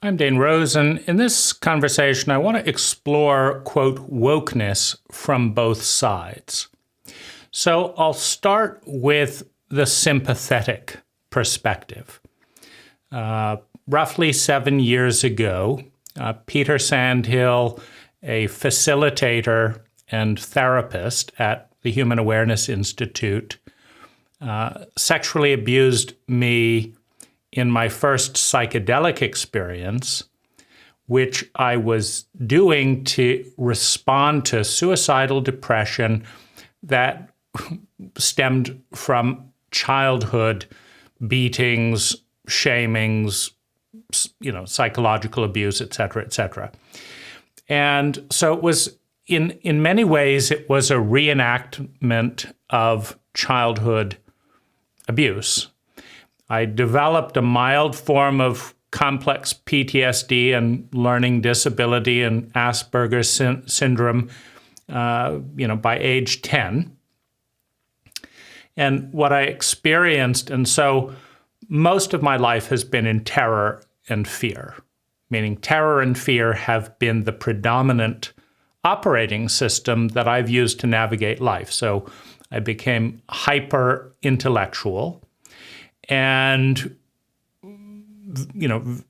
I'm Dane Rose, and in this conversation, I want to explore, quote, wokeness from both sides. So I'll start with the sympathetic perspective. Roughly 7 years ago, Peter Sandhill, a facilitator and therapist at the Human Awareness Institute, sexually abused me in my first psychedelic experience, which I was doing to respond to suicidal depression that stemmed from childhood beatings, shamings, psychological abuse, et cetera, et cetera. And so it was, in many ways, it was a reenactment of childhood abuse. I developed a mild form of complex PTSD and learning disability and Asperger's syndrome, by age 10. And what I experienced, and so most of my life has been in terror and fear, meaning terror and fear have been the predominant operating system that I've used to navigate life. So I became hyper intellectual and,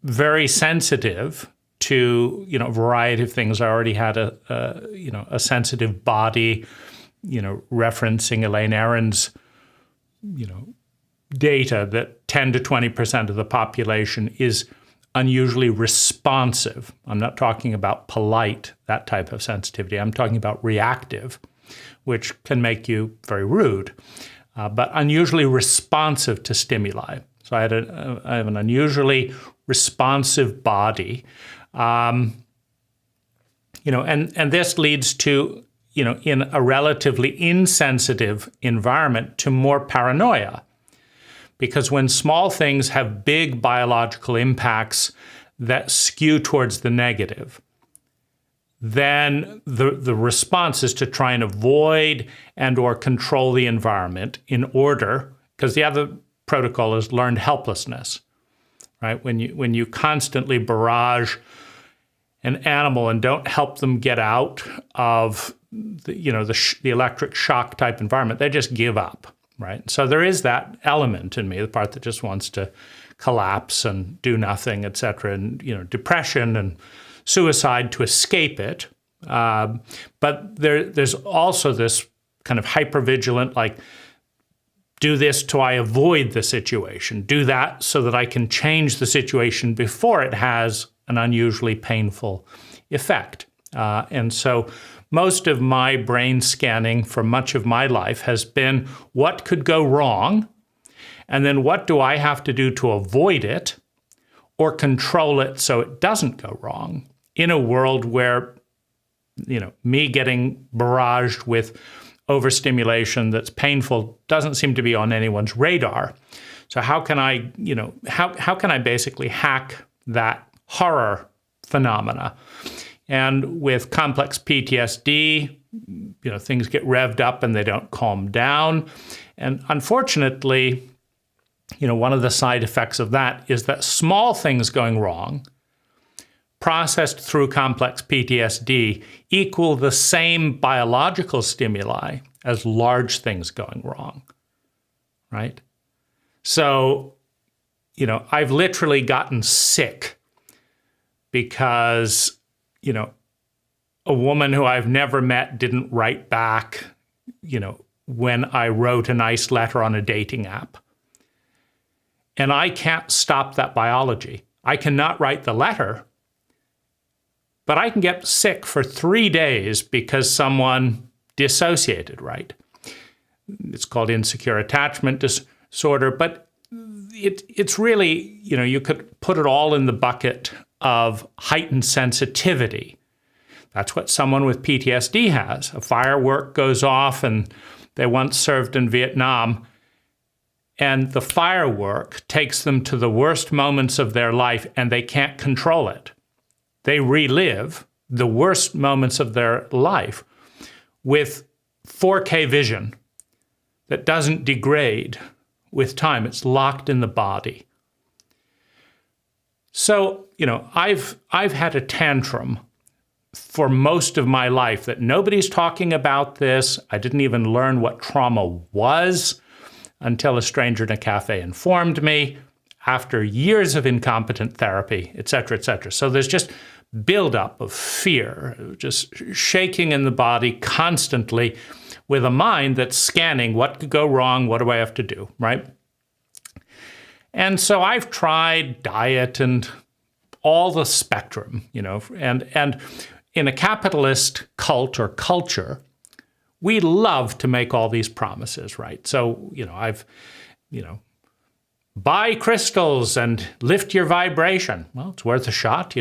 very sensitive to, a variety of things. I already had a sensitive body, referencing Elaine Aron's, data that 10 to 20% of the population is unusually responsive. I'm not talking about polite, that type of sensitivity. I'm talking about reactive, which can make you very rude, but unusually responsive to stimuli. So I have an unusually responsive body, and this leads to, in a relatively insensitive environment, to more paranoia. Because when small things have big biological impacts that skew towards the negative, then the response is to try and avoid and or control the environment in order, because the other protocol is learned helplessness, right? When you constantly barrage an animal and don't help them get out of the electric shock type environment, they just give up. Right. So there is that element in me, the part that just wants to collapse and do nothing, et cetera, and, depression and suicide to escape it. But there's also this kind of hypervigilant, like, do this till I avoid the situation, do that so that I can change the situation before it has an unusually painful effect. And so most of my brain scanning for much of my life has been what could go wrong, and then what do I have to do to avoid it or control it so it doesn't go wrong in a world where, me getting barraged with overstimulation that's painful doesn't seem to be on anyone's radar. So how can I, how can I basically hack that horror phenomena? And with complex PTSD, things get revved up and they don't calm down. And unfortunately, one of the side effects of that is that small things going wrong, processed through complex PTSD, equal the same biological stimuli as large things going wrong, right? So, I've literally gotten sick because a woman who I've never met didn't write back, when I wrote a nice letter on a dating app. And I can't stop that biology. I cannot write the letter, but I can get sick for 3 days because someone dissociated, right? It's called insecure attachment disorder, but it's really, you could put it all in the bucket of heightened sensitivity. That's what someone with PTSD has. A firework goes off, and they once served in Vietnam, and the firework takes them to the worst moments of their life, and they can't control it. They relive the worst moments of their life with 4K vision that doesn't degrade with time. It's locked in the body. So, I've had a tantrum for most of my life that nobody's talking about this. I didn't even learn what trauma was until a stranger in a cafe informed me after years of incompetent therapy, et cetera, et cetera. So there's just buildup of fear, just shaking in the body constantly with a mind that's scanning what could go wrong, what do I have to do, right? And so I've tried diet and all the spectrum, and in a capitalist cult or culture, we love to make all these promises, right? So, I've, buy crystals and lift your vibration. Well, it's worth a shot,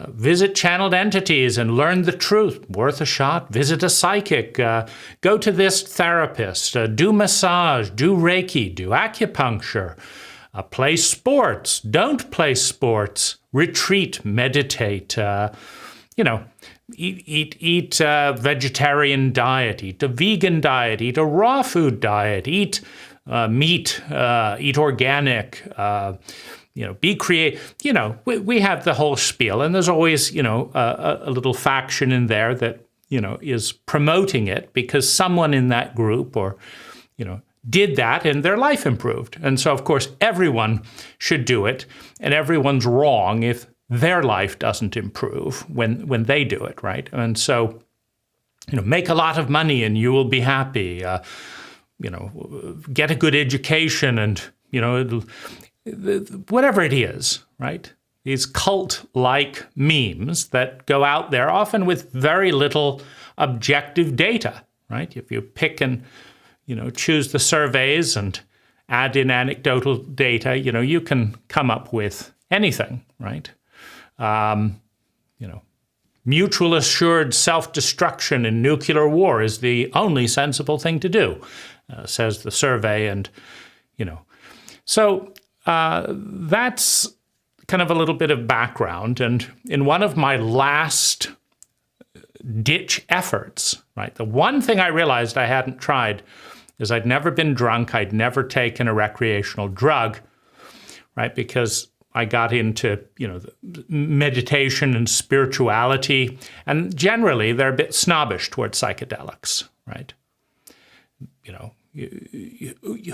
Visit channeled entities and learn the truth. Worth a shot. Visit a psychic. Go to this therapist. Do massage. Do Reiki. Do acupuncture. Play sports. Don't play sports. Retreat. Meditate. Eat a vegetarian diet. Eat a vegan diet. Eat a raw food diet. Eat meat. Eat organic. Be creative. We have the whole spiel, and there's always, a little faction in there that, is promoting it because someone in that group or, did that and their life improved. And so, of course, everyone should do it, and everyone's wrong if their life doesn't improve when they do it, right? And so, make a lot of money and you will be happy. Get a good education and, whatever it is, right? These cult-like memes that go out there, often with very little objective data, right? If you pick and, choose the surveys and add in anecdotal data, you can come up with anything, right? Mutual assured self-destruction in nuclear war is the only sensible thing to do, says the survey. And, so that's kind of a little bit of background. And in one of my last ditch efforts, right, the one thing I realized I hadn't tried is I'd never been drunk. I'd never taken a recreational drug, right, because I got into, meditation and spirituality, and generally they're a bit snobbish towards psychedelics, right?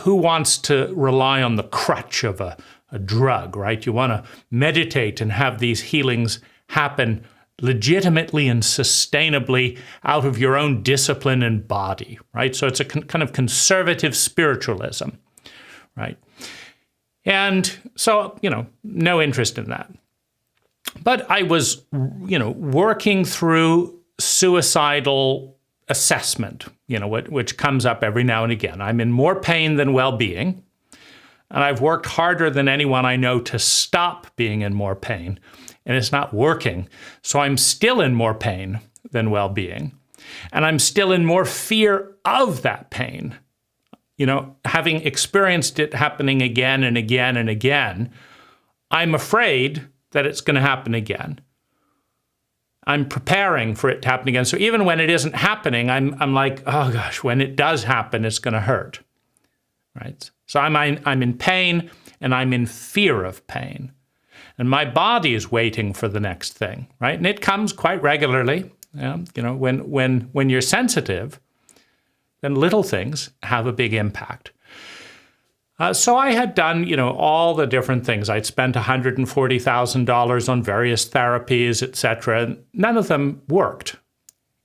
Who wants to rely on the crutch of a drug, right? You want to meditate and have these healings happen legitimately and sustainably out of your own discipline and body, right? So it's a kind of conservative spiritualism, right? And so, no interest in that. But I was, working through suicidal assessment, which comes up every now and again. I'm in more pain than well-being, and I've worked harder than anyone I know to stop being in more pain, and it's not working. So I'm still in more pain than well-being, and I'm still in more fear of that pain. Having experienced it happening again and again and again, I'm afraid that it's going to happen again. I'm preparing for it to happen again. So even when it isn't happening, I'm like, oh gosh, when it does happen, it's going to hurt, right? So I'm in pain and I'm in fear of pain. And my body is waiting for the next thing, right? And it comes quite regularly. When you're sensitive, then little things have a big impact. So I had done, all the different things. I'd spent $140,000 on various therapies, et cetera. None of them worked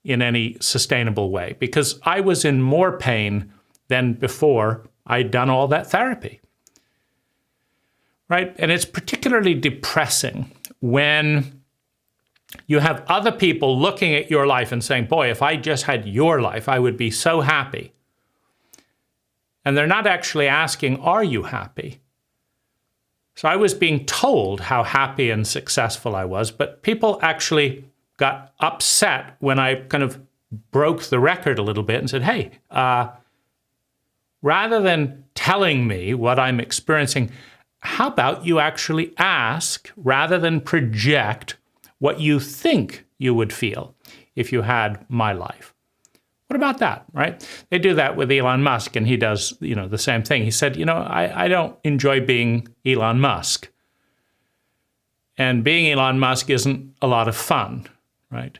in any sustainable way because I was in more pain than before I'd done all that therapy, right? And it's particularly depressing when you have other people looking at your life and saying, boy, if I just had your life, I would be so happy. And they're not actually asking, are you happy? So I was being told how happy and successful I was, but people actually got upset when I kind of broke the record a little bit and said, hey, rather than telling me what I'm experiencing, how about you actually ask rather than project what you think you would feel if you had my life? What about that, right? They do that with Elon Musk, and he does, the same thing. He said, I don't enjoy being Elon Musk. And being Elon Musk isn't a lot of fun, right?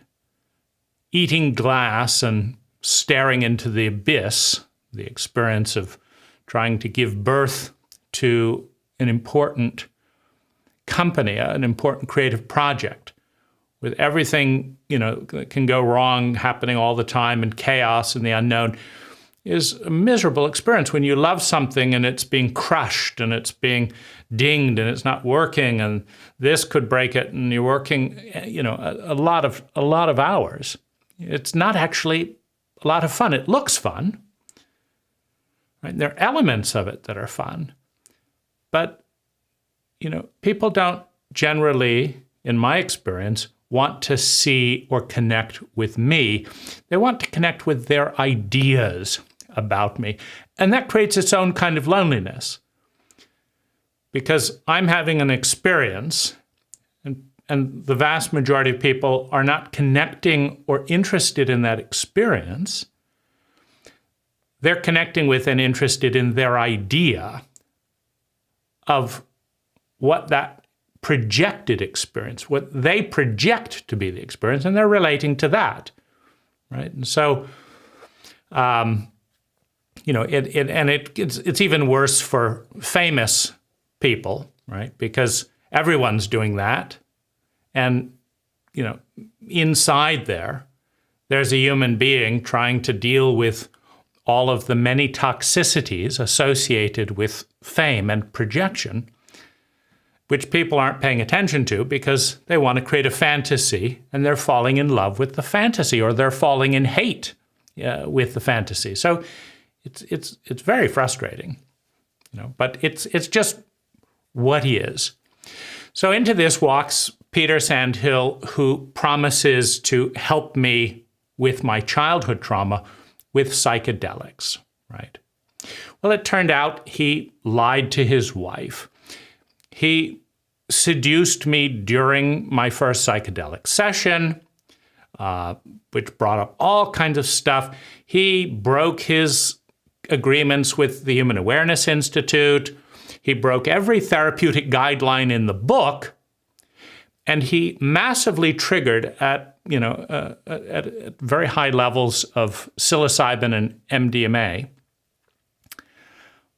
Eating glass and staring into the abyss, the experience of trying to give birth to an important company, an important creative project, with everything, that can go wrong happening all the time and chaos and the unknown, is a miserable experience when you love something and it's being crushed and it's being dinged and it's not working and this could break it and you're working, a lot of hours. It's not actually a lot of fun. It looks fun, right? There are elements of it that are fun, but people don't generally, in my experience, want to see or connect with me. They want to connect with their ideas about me. And that creates its own kind of loneliness, because I'm having an experience and the vast majority of people are not connecting or interested in that experience. They're connecting with and interested in their idea of what that projected experience, what they project to be the experience, and they're relating to that, right? And so, it's even worse for famous people, right? Because everyone's doing that, and inside there's a human being trying to deal with all of the many toxicities associated with fame and projection, which people aren't paying attention to because they want to create a fantasy and they're falling in love with the fantasy, or they're falling in hate with the fantasy. So it's very frustrating, but it's just what he is. So into this walks Peter Sandhill, who promises to help me with my childhood trauma with psychedelics, right? Well, it turned out he lied to his wife. He seduced me during my first psychedelic session, which brought up all kinds of stuff. He broke his agreements with the Human Awareness Institute. He broke every therapeutic guideline in the book, and he massively triggered at very high levels of psilocybin and MDMA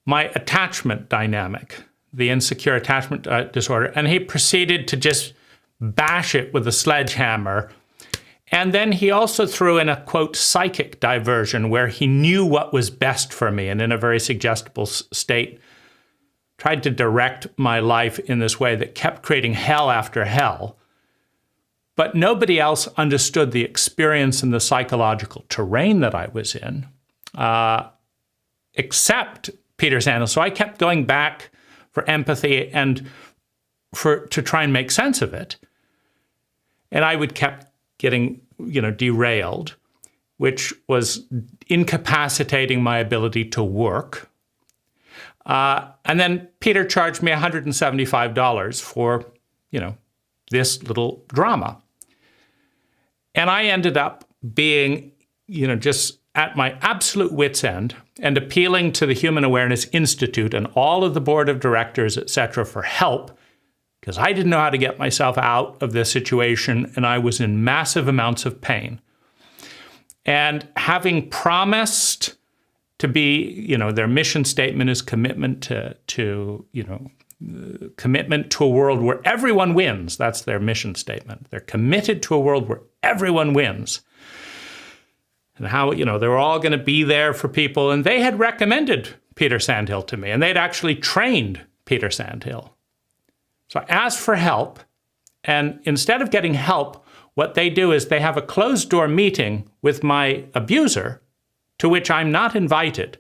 my attachment dynamic, the insecure attachment disorder, and he proceeded to just bash it with a sledgehammer. And then he also threw in a, quote, psychic diversion where he knew what was best for me and in a very suggestible state tried to direct my life in this way that kept creating hell after hell. But nobody else understood the experience and the psychological terrain that I was in, except Peter Sandhill. So I kept going back for empathy and to try and make sense of it. And I would kept getting, derailed, which was incapacitating my ability to work. And then Peter charged me $175 for, this little drama. And I ended up being, just at my absolute wit's end and appealing to the Human Awareness Institute and all of the board of directors, et cetera, for help, because I didn't know how to get myself out of this situation, and I was in massive amounts of pain. And having promised to be, their mission statement is commitment to commitment to a world where everyone wins. That's their mission statement. They're committed to a world where everyone wins. And how, they were all going to be there for people. And they had recommended Peter Sandhill to me, and they'd actually trained Peter Sandhill. So I asked for help, and instead of getting help, what they do is they have a closed-door meeting with my abuser, to which I'm not invited,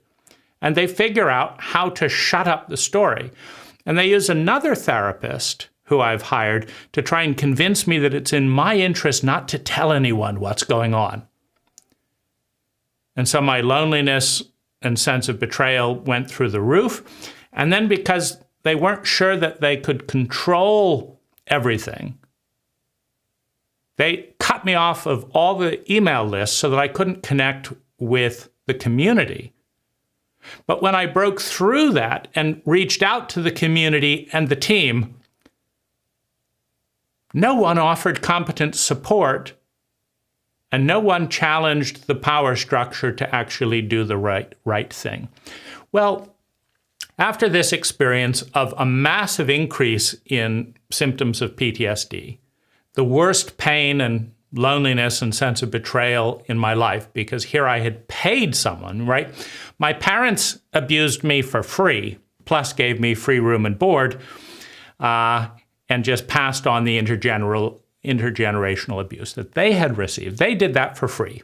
and they figure out how to shut up the story. And they use another therapist who I've hired to try and convince me that it's in my interest not to tell anyone what's going on. And so my loneliness and sense of betrayal went through the roof. And then because they weren't sure that they could control everything, they cut me off of all the email lists so that I couldn't connect with the community. But when I broke through that and reached out to the community and the team, No one offered competent support, and no one challenged the power structure to actually do the right thing. Well, after this experience of a massive increase in symptoms of PTSD, the worst pain and loneliness and sense of betrayal in my life, because here I had paid someone, right? My parents abused me for free, plus gave me free room and board, and just passed on the intergenerational abuse that they had received. They did that for free.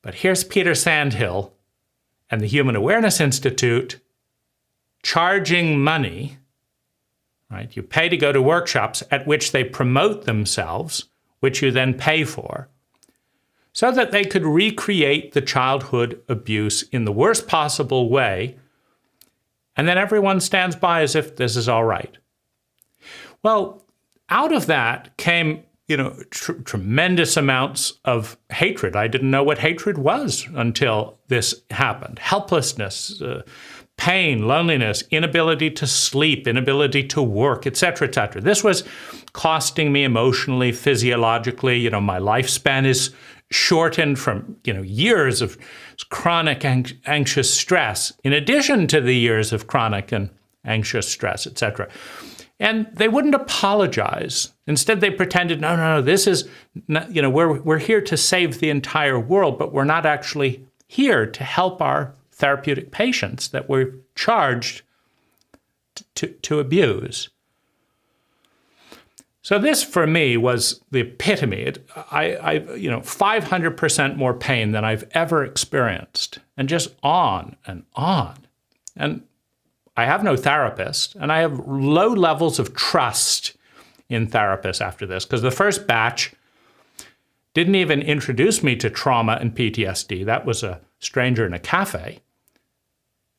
But here's Peter Sandhill and the Human Awareness Institute charging money, right? You pay to go to workshops at which they promote themselves, which you then pay for, so that they could recreate the childhood abuse in the worst possible way, and then everyone stands by as if this is all right. Well, out of that came, tremendous amounts of hatred. I didn't know what hatred was until this happened. Helplessness, pain, loneliness, inability to sleep, inability to work, et cetera, et cetera. This was costing me emotionally, physiologically. My lifespan is shortened from, years of chronic anxious stress, in addition to the years of chronic and anxious stress, et cetera. And they wouldn't apologize. Instead, they pretended, no, this is, we're here to save the entire world, but we're not actually here to help our therapeutic patients that we're charged to abuse. So this, for me, was the epitome. I 500% more pain than I've ever experienced, and just on and on. And I have no therapist, and I have low levels of trust in therapists after this, because the first batch didn't even introduce me to trauma and PTSD. That was a stranger in a cafe.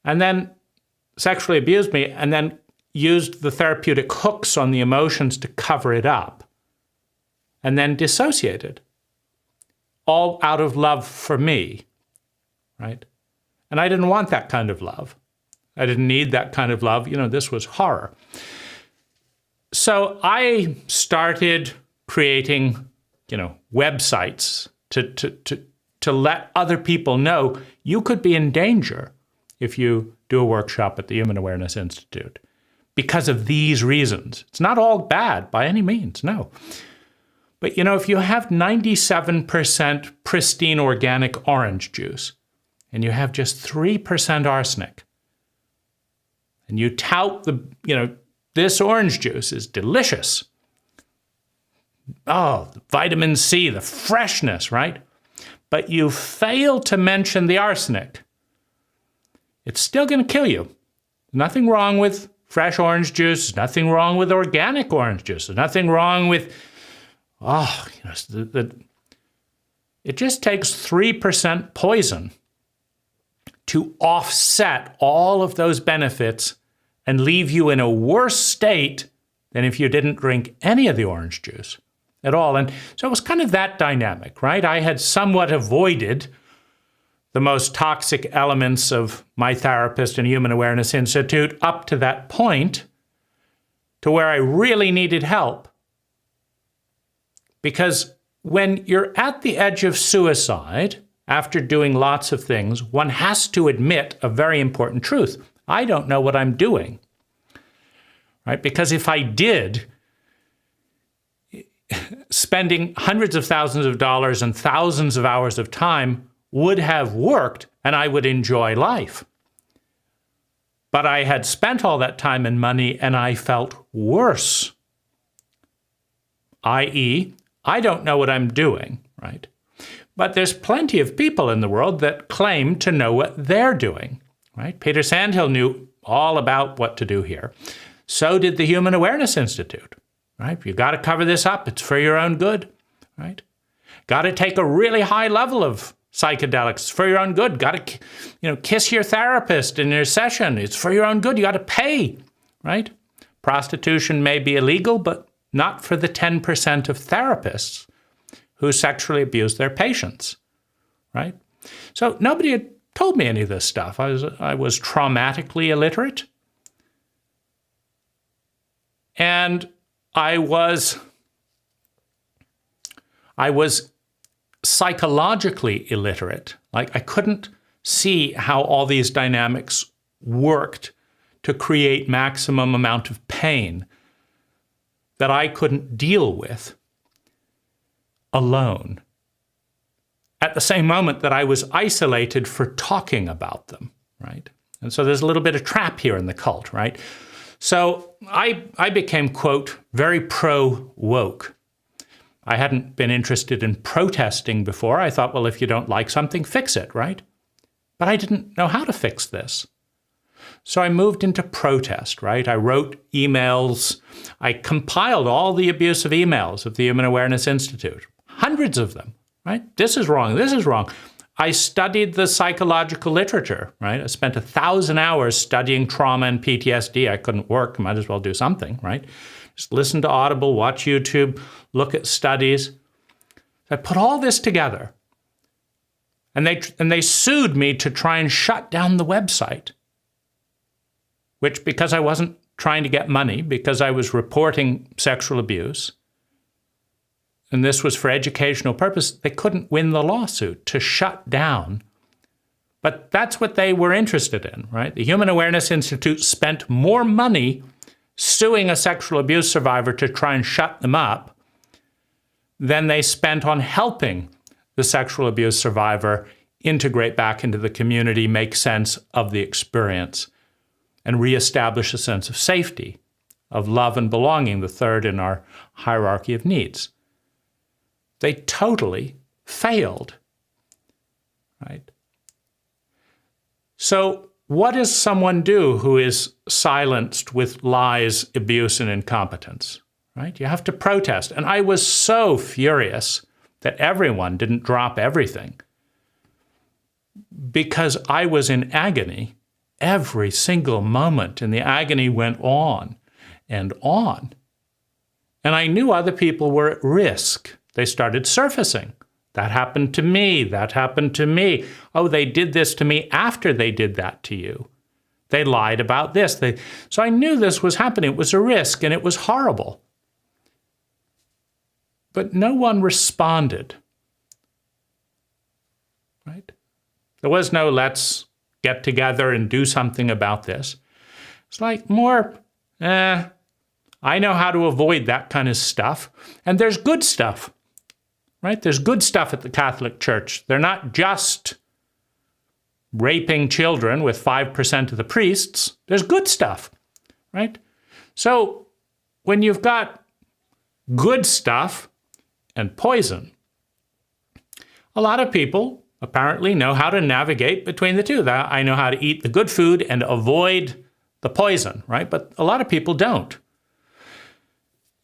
And then sexually abused me, and then used the therapeutic hooks on the emotions to cover it up, and then dissociated, all out of love for me, right? And I didn't want that kind of love. I didn't need that kind of love. This was horror. So I started creating, websites to let other people know you could be in danger if you do a workshop at the Human Awareness Institute because of these reasons. It's not all bad by any means, no. But if you have 97% pristine organic orange juice and you have just 3% arsenic, and you tout this orange juice is delicious. Oh, the vitamin C, the freshness, right? But you fail to mention the arsenic. It's still going to kill you. Nothing wrong with fresh orange juice. Nothing wrong with organic orange juice. There's nothing wrong with, it just takes 3% poison to offset all of those benefits and leave you in a worse state than if you didn't drink any of the orange juice at all. And so it was kind of that dynamic, right? I had somewhat avoided the most toxic elements of my therapist and Human Awareness Institute up to that point, to where I really needed help. Because when you're at the edge of suicide, after doing lots of things, one has to admit a very important truth. I don't know what I'm doing, right? Because if I did, spending hundreds of thousands of dollars and thousands of hours of time would have worked, and I would enjoy life. But I had spent all that time and money, and I felt worse, i.e., I don't know what I'm doing, right? But there's plenty of people in the world that claim to know what they're doing, right? Peter Sandhill knew all about what to do here. So did the Human Awareness Institute, right? You got to cover this up. It's for your own good, right? Got to take a really high level of psychedelics. It's for your own good. Got to, kiss your therapist in your session. It's for your own good. You got to pay, right? Prostitution may be illegal, but not for the 10% of therapists who sexually abuse their patients, right? So nobody had told me any of this stuff. I was traumatically illiterate. And I was I was psychologically illiterate. Like, I couldn't see how all these dynamics worked to create maximum amount of pain that I couldn't deal with alone. At the same moment that I was isolated for talking about them, right? And so there's a little bit of trap here in the cult, right? So I became, quote, very pro-woke. I hadn't been interested in protesting before. I thought, well, if you don't like something, fix it, right? But I didn't know how to fix this. So I moved into protest, right? I wrote emails. I compiled all the abusive emails of the Human Awareness Institute, hundreds of them, right? This is wrong. This is wrong. I studied the psychological literature, right? I spent 1,000 hours studying trauma and PTSD. I couldn't work. Might as well do something, right? Just listen to Audible, watch YouTube, look at studies. I put all this together. And they sued me to try and shut down the website, which, because I wasn't trying to get money, because I was reporting sexual abuse, and this was for educational purpose, they couldn't win the lawsuit to shut down. But that's what they were interested in, right? The Human Awareness Institute spent more money suing a sexual abuse survivor to try and shut them up than they spent on helping the sexual abuse survivor integrate back into the community, make sense of the experience, and reestablish a sense of safety, of love and belonging, the third in our hierarchy of needs. They totally failed, right? So what does someone do who is silenced with lies, abuse, and incompetence, right? You have to protest. And I was so furious that everyone didn't drop everything because I was in agony every single moment, and the agony went on and on. And I knew other people were at risk. They started surfacing. That happened to me. That happened to me. Oh, they did this to me after they did that to you. They lied about this. So I knew this was happening. It was a risk, and it was horrible. But no one responded, right? There was no let's get together and do something about this. It's like more, I know how to avoid that kind of stuff. And there's good stuff, right? There's good stuff at the Catholic Church. They're not just raping children with 5% of the priests. There's good stuff, right? So when you've got good stuff and poison, a lot of people apparently know how to navigate between the two. That I know how to eat the good food and avoid the poison, right? But a lot of people don't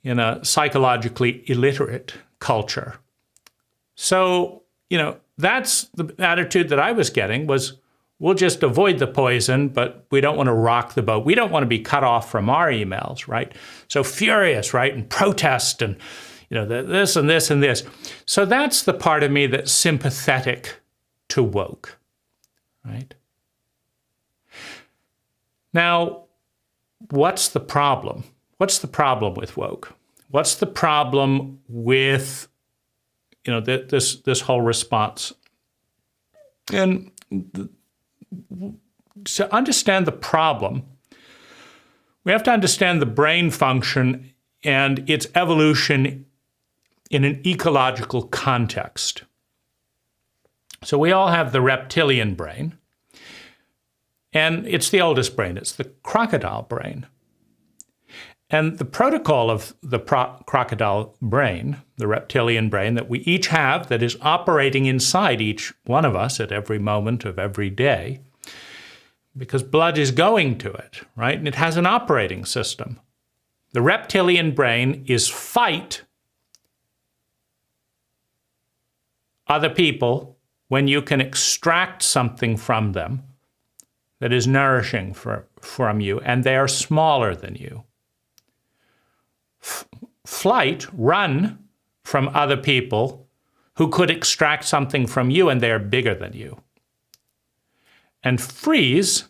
in a psychologically illiterate culture. So, that's the attitude that I was getting was, we'll just avoid the poison, but we don't want to rock the boat. We don't want to be cut off from our emails, right? So furious, right? And protest and, this and this and this. So that's the part of me that's sympathetic to woke, right? Now, what's the problem? What's the problem with woke? What's the problem with, this whole response? And to understand the problem, we have to understand the brain function and its evolution in an ecological context. So we all have the reptilian brain, and it's the oldest brain. It's the crocodile brain. And the protocol of the crocodile brain, the reptilian brain that we each have that is operating inside each one of us at every moment of every day, because blood is going to it, right? And it has an operating system. The reptilian brain is fight other people when you can extract something from them that is nourishing from you, and they are smaller than you. Flight, run from other people who could extract something from you, and they are bigger than you. And freeze,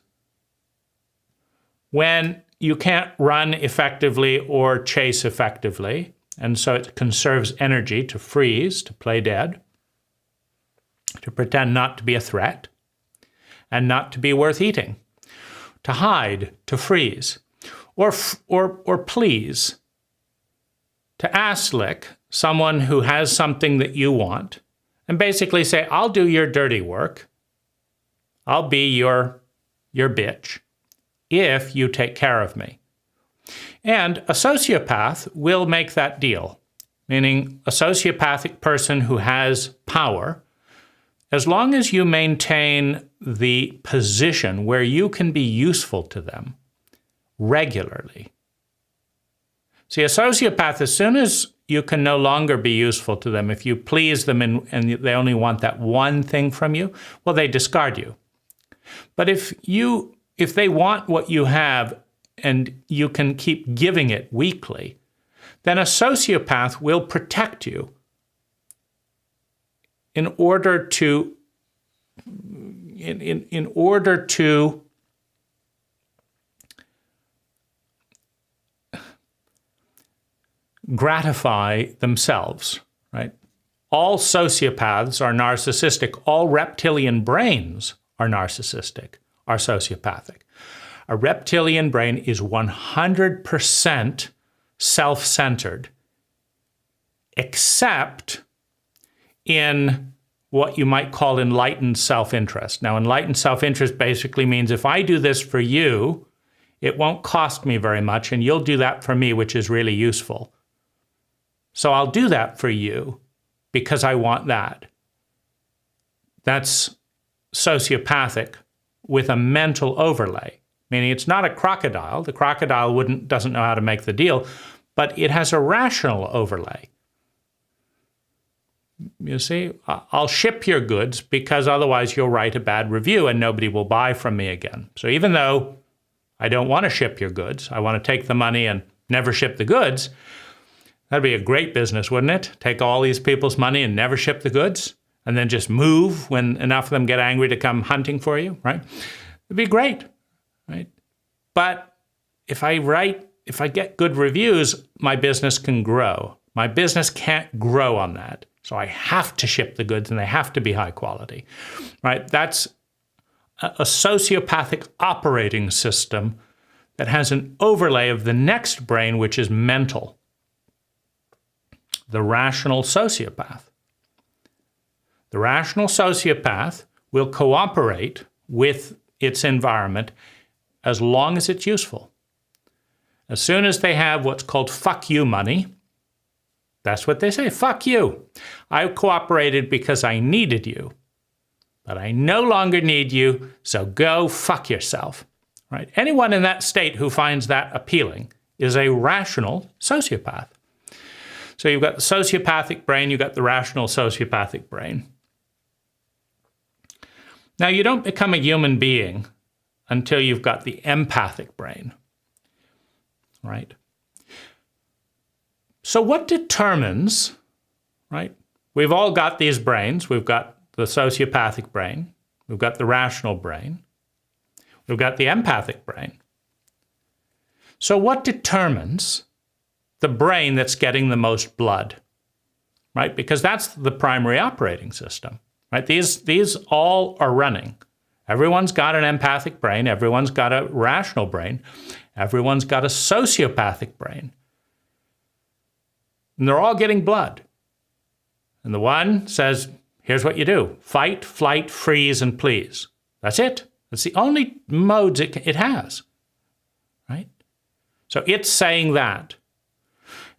when you can't run effectively or chase effectively, and so it conserves energy to freeze, to play dead, to pretend not to be a threat, and not to be worth eating, to hide, to freeze, or please, to ass-lick someone who has something that you want, and basically say, I'll do your dirty work, I'll be your bitch, if you take care of me. And a sociopath will make that deal, meaning a sociopathic person who has power, as long as you maintain the position where you can be useful to them regularly. See, a sociopath, as soon as you can no longer be useful to them, if you please them and they only want that one thing from you, well, they discard you. But if they want what you have and you can keep giving it weekly, then a sociopath will protect you in order to gratify themselves, right? All sociopaths are narcissistic. All reptilian brains are narcissistic, are sociopathic. A reptilian brain is 100% self-centered, except in what you might call enlightened self-interest. Now, enlightened self-interest basically means if I do this for you, it won't cost me very much, and you'll do that for me, which is really useful. So I'll do that for you because I want that. That's sociopathic with a mental overlay, meaning it's not a crocodile. The crocodile doesn't know how to make the deal, but it has a rational overlay. You see, I'll ship your goods because otherwise you'll write a bad review and nobody will buy from me again. So even though I don't want to ship your goods, I want to take the money and never ship the goods, that'd be a great business, wouldn't it? Take all these people's money and never ship the goods and then just move when enough of them get angry to come hunting for you, right? It'd be great, right? But if I get good reviews, my business can grow. My business can't grow on that. So I have to ship the goods and they have to be high quality, right? That's a sociopathic operating system that has an overlay of the next brain, which is mental. The rational sociopath. The rational sociopath will cooperate with its environment as long as it's useful. As soon as they have what's called fuck you money, that's what they say, fuck you. I cooperated because I needed you, but I no longer need you, so go fuck yourself, right? Anyone in that state who finds that appealing is a rational sociopath. So you've got the sociopathic brain, you've got the rational sociopathic brain. Now, you don't become a human being until you've got the empathic brain, right? So what determines, right? We've all got these brains. We've got the sociopathic brain. We've got the rational brain. We've got the empathic brain. So what determines the brain that's getting the most blood, right? Because that's the primary operating system, right? These all are running. Everyone's got an empathic brain. Everyone's got a rational brain. Everyone's got a sociopathic brain. And they're all getting blood. And the one says, here's what you do. Fight, flight, freeze, and please. That's it. That's the only modes it has, right? So it's saying that.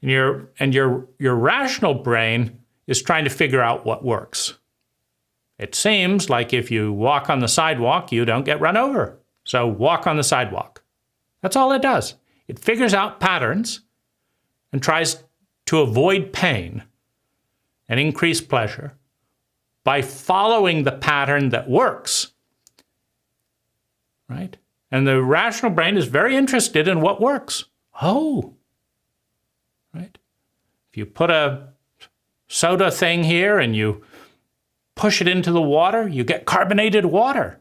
And your rational brain is trying to figure out what works. It seems like if you walk on the sidewalk, you don't get run over. So walk on the sidewalk. That's all it does. It figures out patterns and tries to avoid pain and increase pleasure by following the pattern that works, right? And the rational brain is very interested in what works. Oh, right? If you put a soda thing here and you push it into the water, you get carbonated water.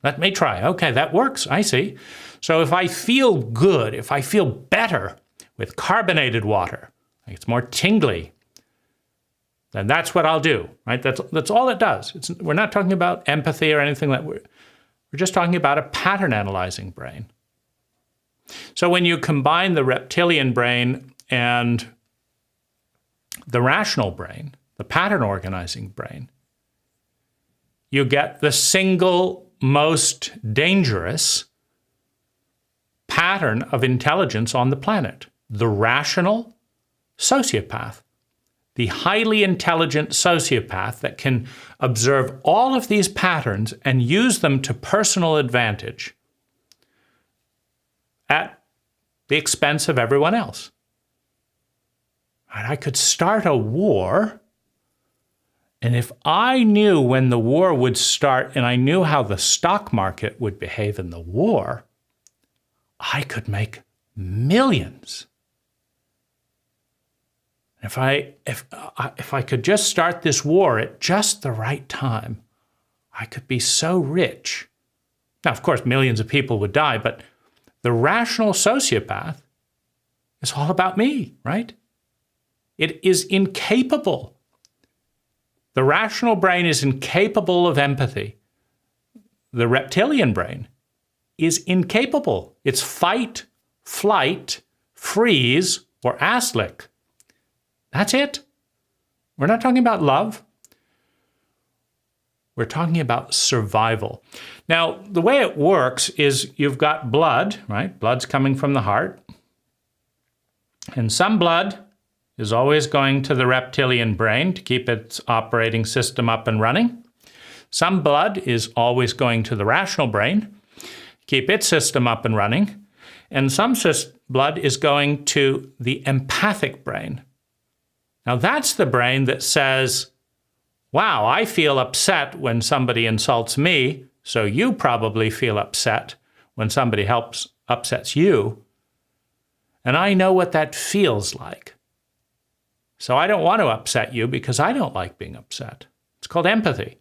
Let me try. Okay, that works. I see. So if I feel good, if I feel better with carbonated water, it's more tingly, then that's what I'll do, right? That's all it does. We're not talking about empathy or anything like that. We're just talking about a pattern analyzing brain. So when you combine the reptilian brain and the rational brain, the pattern organizing brain, you get the single most dangerous pattern of intelligence on the planet, the rational sociopath. The highly intelligent sociopath that can observe all of these patterns and use them to personal advantage at the expense of everyone else. And I could start a war, and if I knew when the war would start and I knew how the stock market would behave in the war, I could make millions. If I could just start this war at just the right time, I could be so rich. Now, of course, millions of people would die, but the rational sociopath is all about me, right? It is incapable. The rational brain is incapable of empathy. The reptilian brain is incapable. It's fight, flight, freeze, or ass lick. That's it. We're not talking about love. We're talking about survival. Now, the way it works is you've got blood, right? Blood's coming from the heart. And some blood is always going to the reptilian brain to keep its operating system up and running. Some blood is always going to the rational brain, keep its system up and running. And some blood is going to the empathic brain. Now, that's the brain that says, wow, I feel upset when somebody insults me, so you probably feel upset when somebody upsets you. And I know what that feels like. So I don't want to upset you because I don't like being upset. It's called empathy,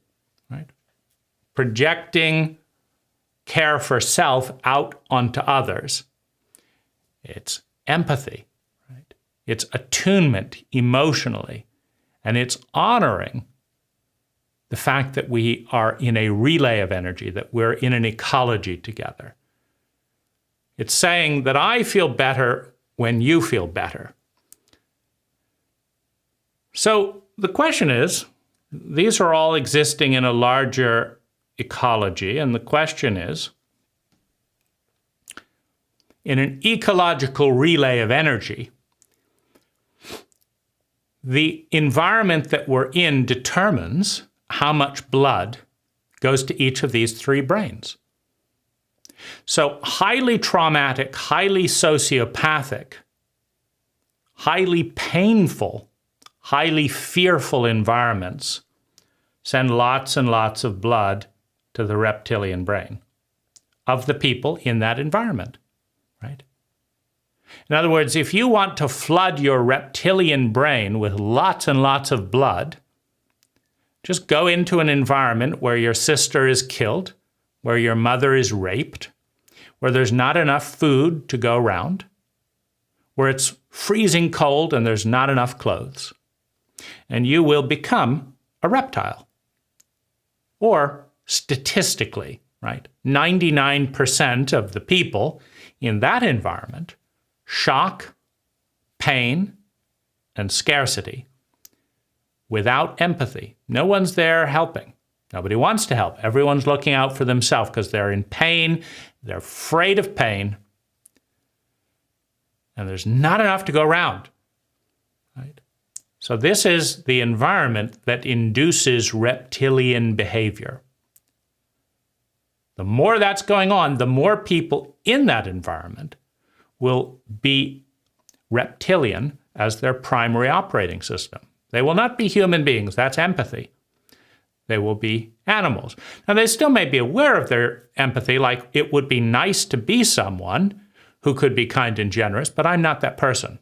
right? Projecting care for self out onto others. It's empathy. It's attunement emotionally, and it's honoring the fact that we are in a relay of energy, that we're in an ecology together. It's saying that I feel better when you feel better. So the question is, these are all existing in a larger ecology, and the question is, in an ecological relay of energy, the environment that we're in determines how much blood goes to each of these three brains. So highly traumatic, highly sociopathic, highly painful, highly fearful environments send lots and lots of blood to the reptilian brain of the people in that environment, right? In other words, if you want to flood your reptilian brain with lots and lots of blood, just go into an environment where your sister is killed, where your mother is raped, where there's not enough food to go around, where it's freezing cold and there's not enough clothes, and you will become a reptile. Or statistically, right, 99% of the people in that environment, shock, pain, and scarcity, without empathy. No one's there helping. Nobody wants to help. Everyone's looking out for themselves because they're in pain, they're afraid of pain, and there's not enough to go around. Right? So this is the environment that induces reptilian behavior. The more that's going on, the more people in that environment will be reptilian as their primary operating system. They will not be human beings. That's empathy. They will be animals. Now, they still may be aware of their empathy, like it would be nice to be someone who could be kind and generous, but I'm not that person.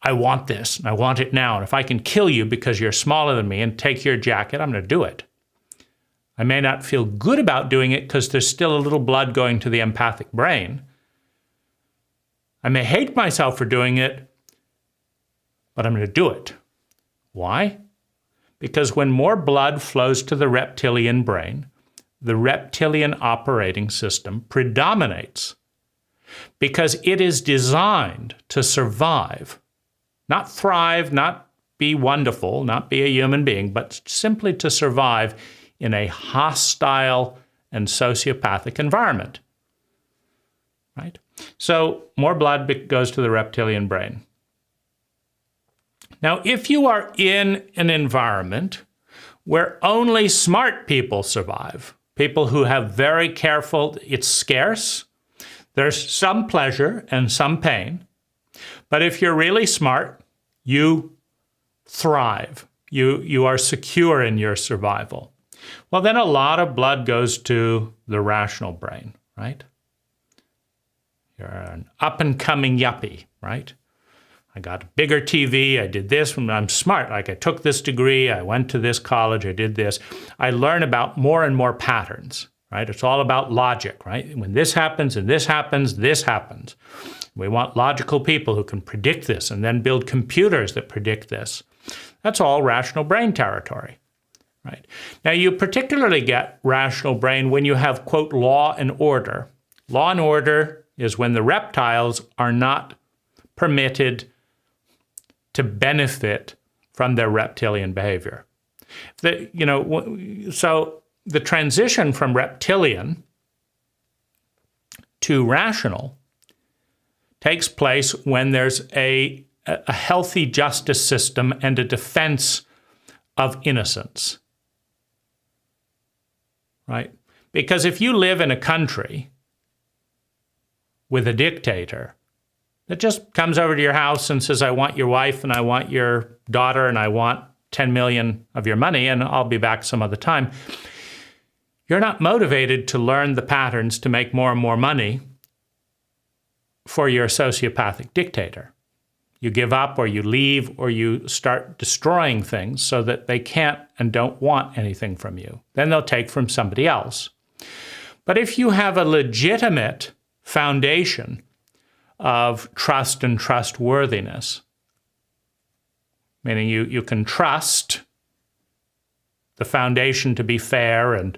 I want this, and I want it now. And if I can kill you because you're smaller than me and take your jacket, I'm going to do it. I may not feel good about doing it because there's still a little blood going to the empathic brain. I may hate myself for doing it, but I'm going to do it. Why? Because when more blood flows to the reptilian brain, the reptilian operating system predominates because it is designed to survive, not thrive, not be wonderful, not be a human being, but simply to survive in a hostile and sociopathic environment, right? So more blood goes to the reptilian brain. Now, if you are in an environment where only smart people survive, people who have very careful, it's scarce, there's some pleasure and some pain, but if you're really smart, you thrive. You are secure in your survival. Well, then a lot of blood goes to the rational brain, right? You're an up-and-coming yuppie, right? I got a bigger TV, I did this, I'm smart, like I took this degree, I went to this college, I did this. I learn about more and more patterns, right? It's all about logic, right? When this happens and this happens, this happens. We want logical people who can predict this and then build computers that predict this. That's all rational brain territory, right? Now, you particularly get rational brain when you have, quote, law and order. Law and order is when the reptiles are not permitted to benefit from their reptilian behavior. So the transition from reptilian to rational takes place when there's a healthy justice system and a defense of innocence, right? Because if you live in a country with a dictator that just comes over to your house and says, I want your wife and I want your daughter and I want 10 million of your money and I'll be back some other time, you're not motivated to learn the patterns to make more and more money for your sociopathic dictator. You give up or you leave or you start destroying things so that they can't and don't want anything from you. Then they'll take from somebody else. But if you have a legitimate foundation of trust and trustworthiness, meaning you can trust the foundation to be fair and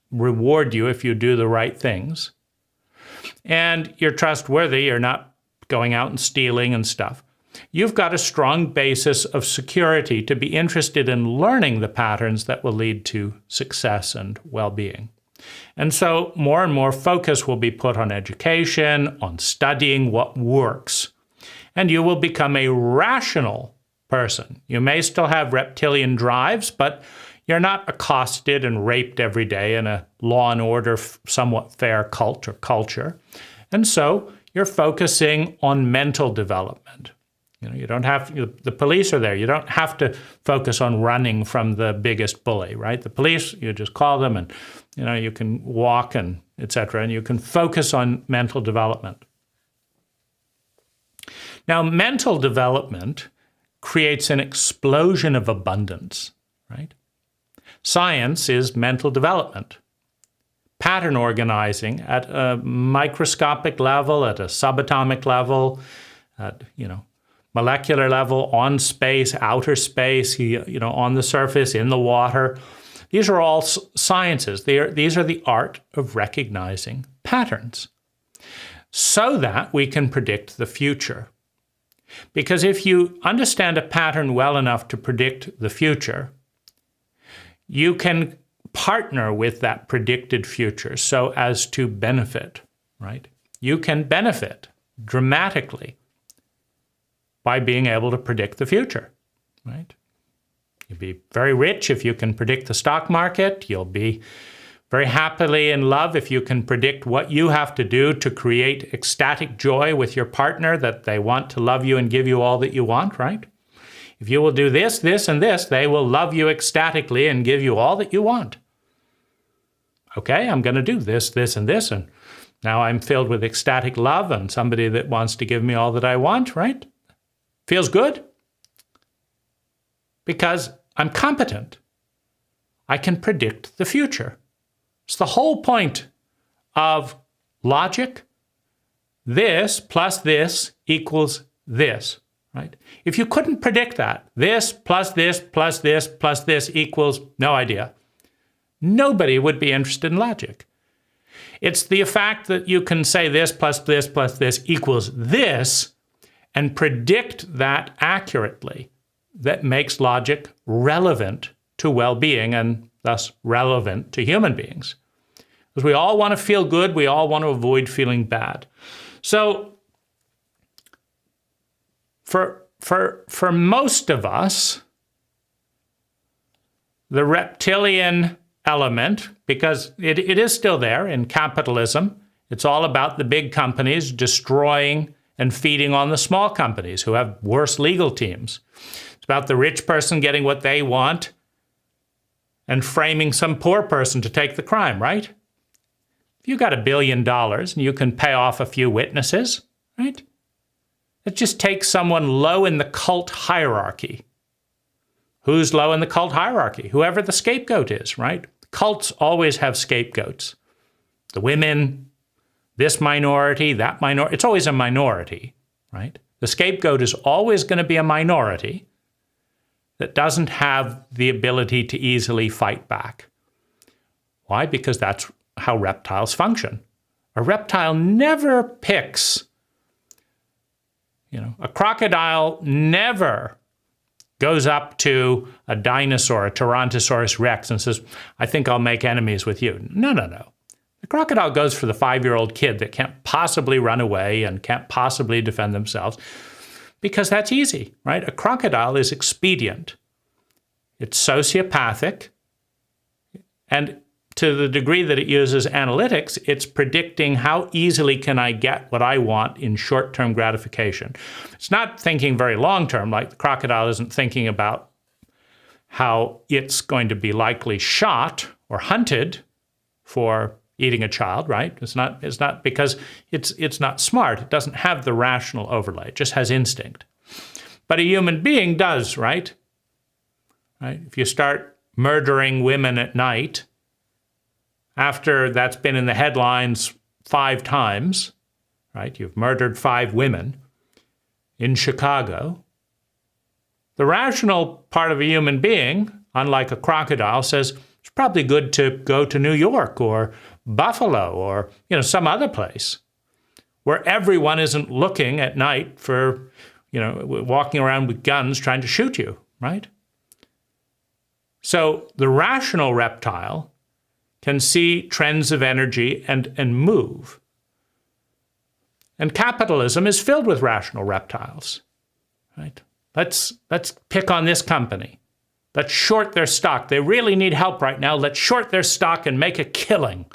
reward you if you do the right things, and you're trustworthy, you're not going out and stealing and stuff, you've got a strong basis of security to be interested in learning the patterns that will lead to success and well-being. And so more and more focus will be put on education, on studying what works, and you will become a rational person. You may still have reptilian drives, but you're not accosted and raped every day in a law and order, somewhat fair cult or culture. And so you're focusing on mental development. You don't have, the police are there. You don't have to focus on running from the biggest bully, right? The police, you just call them and, you can walk and et cetera, and you can focus on mental development. Now, mental development creates an explosion of abundance, right? Science is mental development. Pattern organizing at a microscopic level, at a subatomic level, at, molecular level, on space, outer space, on the surface, in the water. These are all sciences. These are the art of recognizing patterns so that we can predict the future. Because if you understand a pattern well enough to predict the future, you can partner with that predicted future so as to benefit, right? You can benefit dramatically by being able to predict the future, right? You'll be very rich if you can predict the stock market. You'll be very happily in love if you can predict what you have to do to create ecstatic joy with your partner, that they want to love you and give you all that you want, right? If you will do this, this, and this, they will love you ecstatically and give you all that you want. Okay, I'm going to do this, this, and this, and now I'm filled with ecstatic love and somebody that wants to give me all that I want, right? Feels good? Because I'm competent. I can predict the future. It's the whole point of logic. This plus this equals this, right? If you couldn't predict that, this plus this plus this plus this equals no idea, nobody would be interested in logic. It's the fact that you can say this plus this equals this and predict that accurately that makes logic relevant to well-being and thus relevant to human beings. Because we all want to feel good, we all want to avoid feeling bad. So for most of us, the reptilian element, because it is still there in capitalism, it's all about the big companies destroying and feeding on the small companies who have worse legal teams. It's about the rich person getting what they want and framing some poor person to take the crime, right? If you got $1 billion and you can pay off a few witnesses, right? It just takes someone low in the cult hierarchy. Who's low in the cult hierarchy? Whoever the scapegoat is, right? Cults always have scapegoats. The women, this minority, that minority. It's always a minority, right? The scapegoat is always going to be a minority that doesn't have the ability to easily fight back. Why? Because that's how reptiles function. A reptile never picks, a crocodile never goes up to a dinosaur, a Tyrannosaurus Rex, and says, I think I'll make enemies with you. No. The crocodile goes for the 5-year-old kid that can't possibly run away and can't possibly defend themselves, because that's easy, right? A crocodile is expedient. It's sociopathic, and to the degree that it uses analytics, it's predicting how easily can I get what I want in short-term gratification. It's not thinking very long-term, like the crocodile isn't thinking about how it's going to be likely shot or hunted for eating a child, right? It's not because it's not smart. It doesn't have the rational overlay. It just has instinct. But a human being does, right? If you start murdering women at night, after that's been in the headlines 5 times, right? You've murdered 5 women in Chicago. The rational part of a human being, unlike a crocodile, says it's probably good to go to New York or Buffalo or some other place where everyone isn't looking at night for walking around with guns trying to shoot you, right? So the rational reptile can see trends of energy and move. And capitalism is filled with rational reptiles, right? Let's pick on this company. Let's short their stock. They really need help right now. Let's short their stock and make a killing,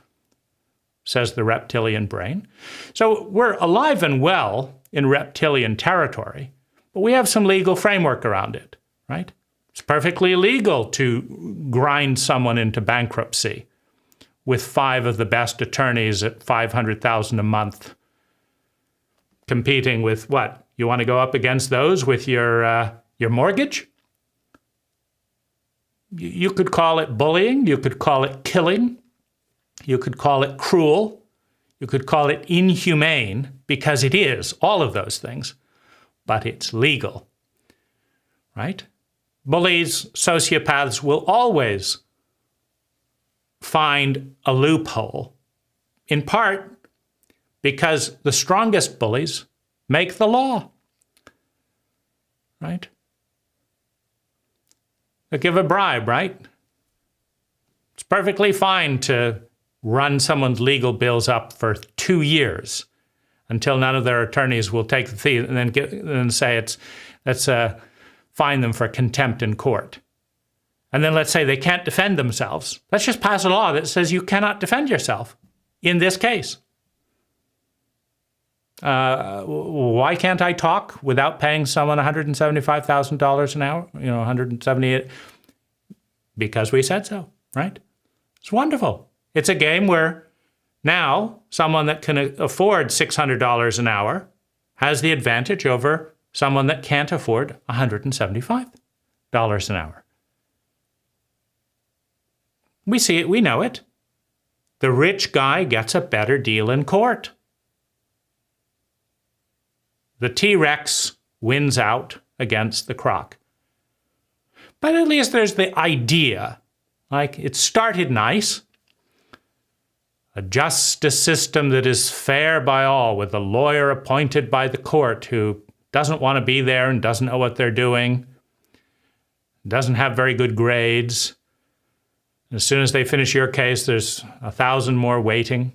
says the reptilian brain. So we're alive and well in reptilian territory, but we have some legal framework around it, right? It's perfectly legal to grind someone into bankruptcy with 5 of the best attorneys at $500,000 a month, competing with what? You want to go up against those with your mortgage? You could call it bullying. You could call it killing. You could call it cruel. You could call it inhumane, because it is all of those things, but it's legal, right? Bullies, sociopaths will always find a loophole, in part because the strongest bullies make the law, right? They give a bribe, right? It's perfectly fine to run someone's legal bills up for 2 years until none of their attorneys will take the fee and then say let's fine them for contempt in court. And then let's say they can't defend themselves. Let's just pass a law that says you cannot defend yourself in this case. Why can't I talk without paying someone $175,000 an hour? $178,000? Because we said so, right? It's wonderful. It's a game where now someone that can afford $600 an hour has the advantage over someone that can't afford $175 an hour. We see it, we know it. The rich guy gets a better deal in court. The T-Rex wins out against the croc. But at least there's the idea. Like, it started nice. A justice system that is fair by all, with a lawyer appointed by the court who doesn't want to be there and doesn't know what they're doing, doesn't have very good grades. As soon as they finish your case, there's 1,000 more waiting.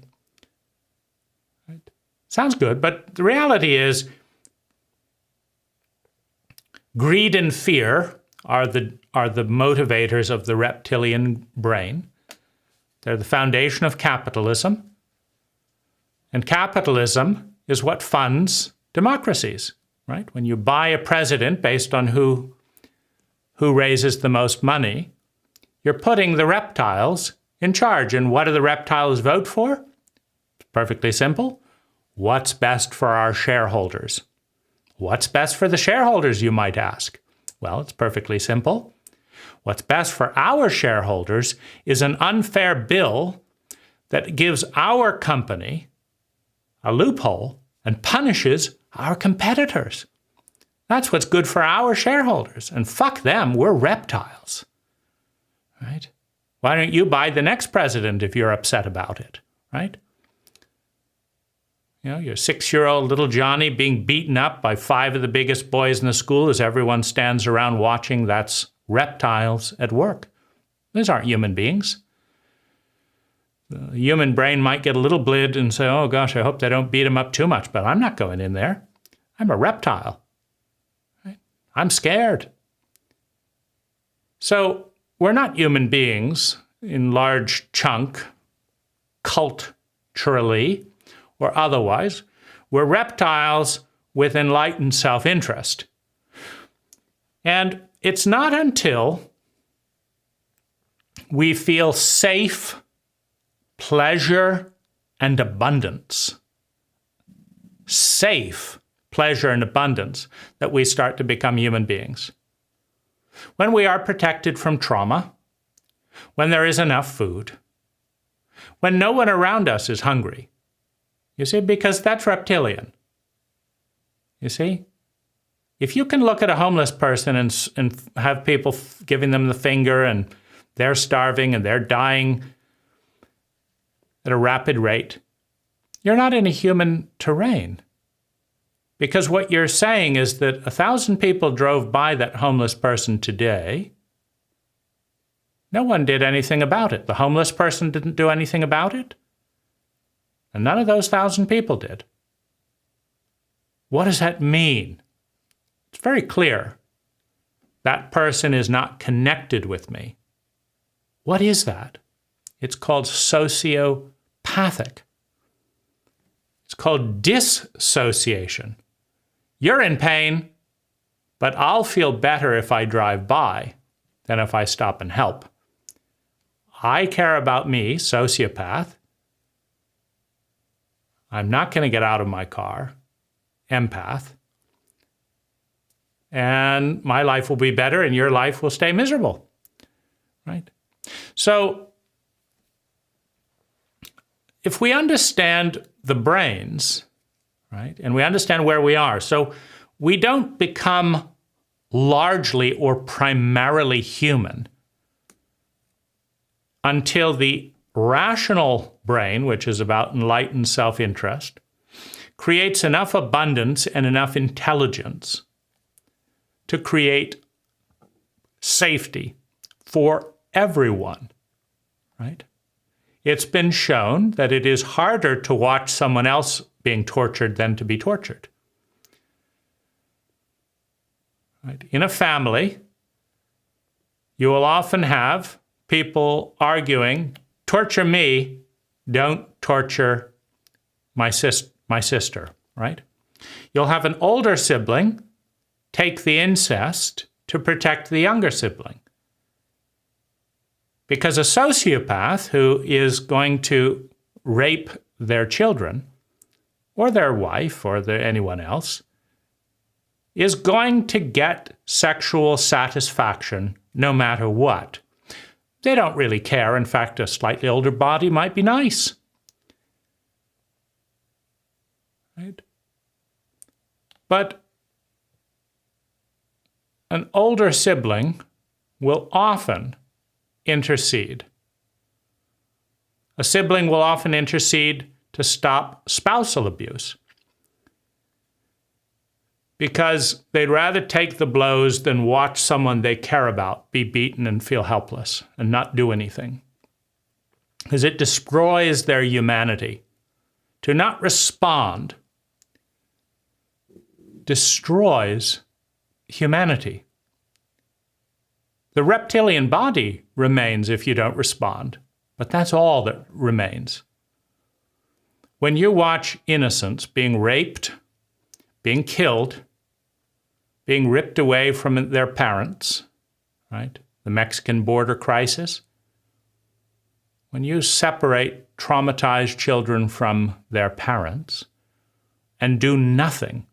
Right? Sounds good, but the reality is greed and fear are the motivators of the reptilian brain. They're the foundation of capitalism. And capitalism is what funds democracies, right? When you buy a president based on who raises the most money, you're putting the reptiles in charge. And what do the reptiles vote for? It's perfectly simple. What's best for our shareholders? What's best for the shareholders, you might ask? Well, it's perfectly simple. What's best for our shareholders is an unfair bill that gives our company a loophole and punishes our competitors. That's what's good for our shareholders. And fuck them, we're reptiles. Right? Why don't you buy the next president if you're upset about it, right? You know, your 6-year-old little Johnny being beaten up by 5 of the biggest boys in the school as everyone stands around watching, that's reptiles at work. These aren't human beings. The human brain might get a little blid and say, oh gosh, I hope they don't beat him up too much, but I'm not going in there. I'm a reptile. Right? I'm scared. So we're not human beings in large chunk, culturally or otherwise. We're reptiles with enlightened self-interest. And it's not until we feel safe, pleasure, and abundance, safe, pleasure, and abundance, that we start to become human beings. When we are protected from trauma, when there is enough food, when no one around us is hungry, you see, because that's reptilian. You see? If you can look at a homeless person and have people giving them the finger and they're starving and they're dying at a rapid rate, you're not in a human terrain. Because what you're saying is that 1,000 people drove by that homeless person today. No one did anything about it. The homeless person didn't do anything about it. And none of those 1,000 people did. What does that mean? It's very clear. That person is not connected with me. What is that? It's called sociopathic. It's called dissociation. You're in pain, but I'll feel better if I drive by than if I stop and help. I care about me, sociopath. I'm not going to get out of my car, empath. And my life will be better and your life will stay miserable, right? So if we understand the brains, right, and we understand where we are, so we don't become largely or primarily human until the rational brain, which is about enlightened self-interest, creates enough abundance and enough intelligence to create safety for everyone, right? It's been shown that it is harder to watch someone else being tortured than to be tortured. Right? In a family, you will often have people arguing, torture me, don't torture my sister, right? You'll have an older sibling take the incest to protect the younger sibling. Because a sociopath who is going to rape their children, or their wife, or anyone else, is going to get sexual satisfaction no matter what. They don't really care. In fact, a slightly older body might be nice. Right? But an older sibling will often intercede. A sibling will often intercede to stop spousal abuse because they'd rather take the blows than watch someone they care about be beaten and feel helpless and not do anything. Because it destroys their humanity. To not respond destroys humanity. The reptilian body remains if you don't respond, but that's all that remains. When you watch innocents being raped, being killed, being ripped away from their parents, right? The Mexican border crisis. When you separate traumatized children from their parents and do nothing,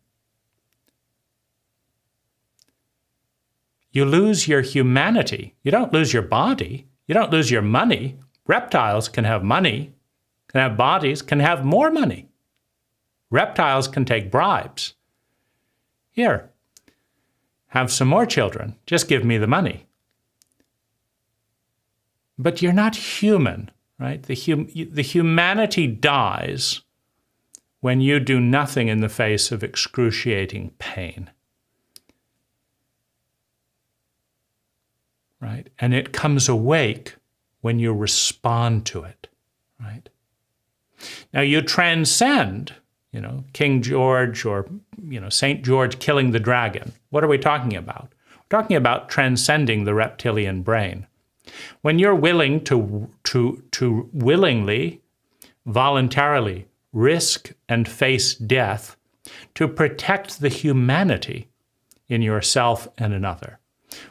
you lose your humanity. You don't lose your body. You don't lose your money. Reptiles can have money, can have bodies, can have more money. Reptiles can take bribes. Here, have some more children. Just give me the money. But you're not human, right? The humanity dies when you do nothing in the face of excruciating pain. Right? And it comes awake when you respond to it, right? Now you transcend, King George or, St. George killing the dragon. What are we talking about? We're talking about transcending the reptilian brain. When you're willing to willingly, voluntarily risk and face death to protect the humanity in yourself and another.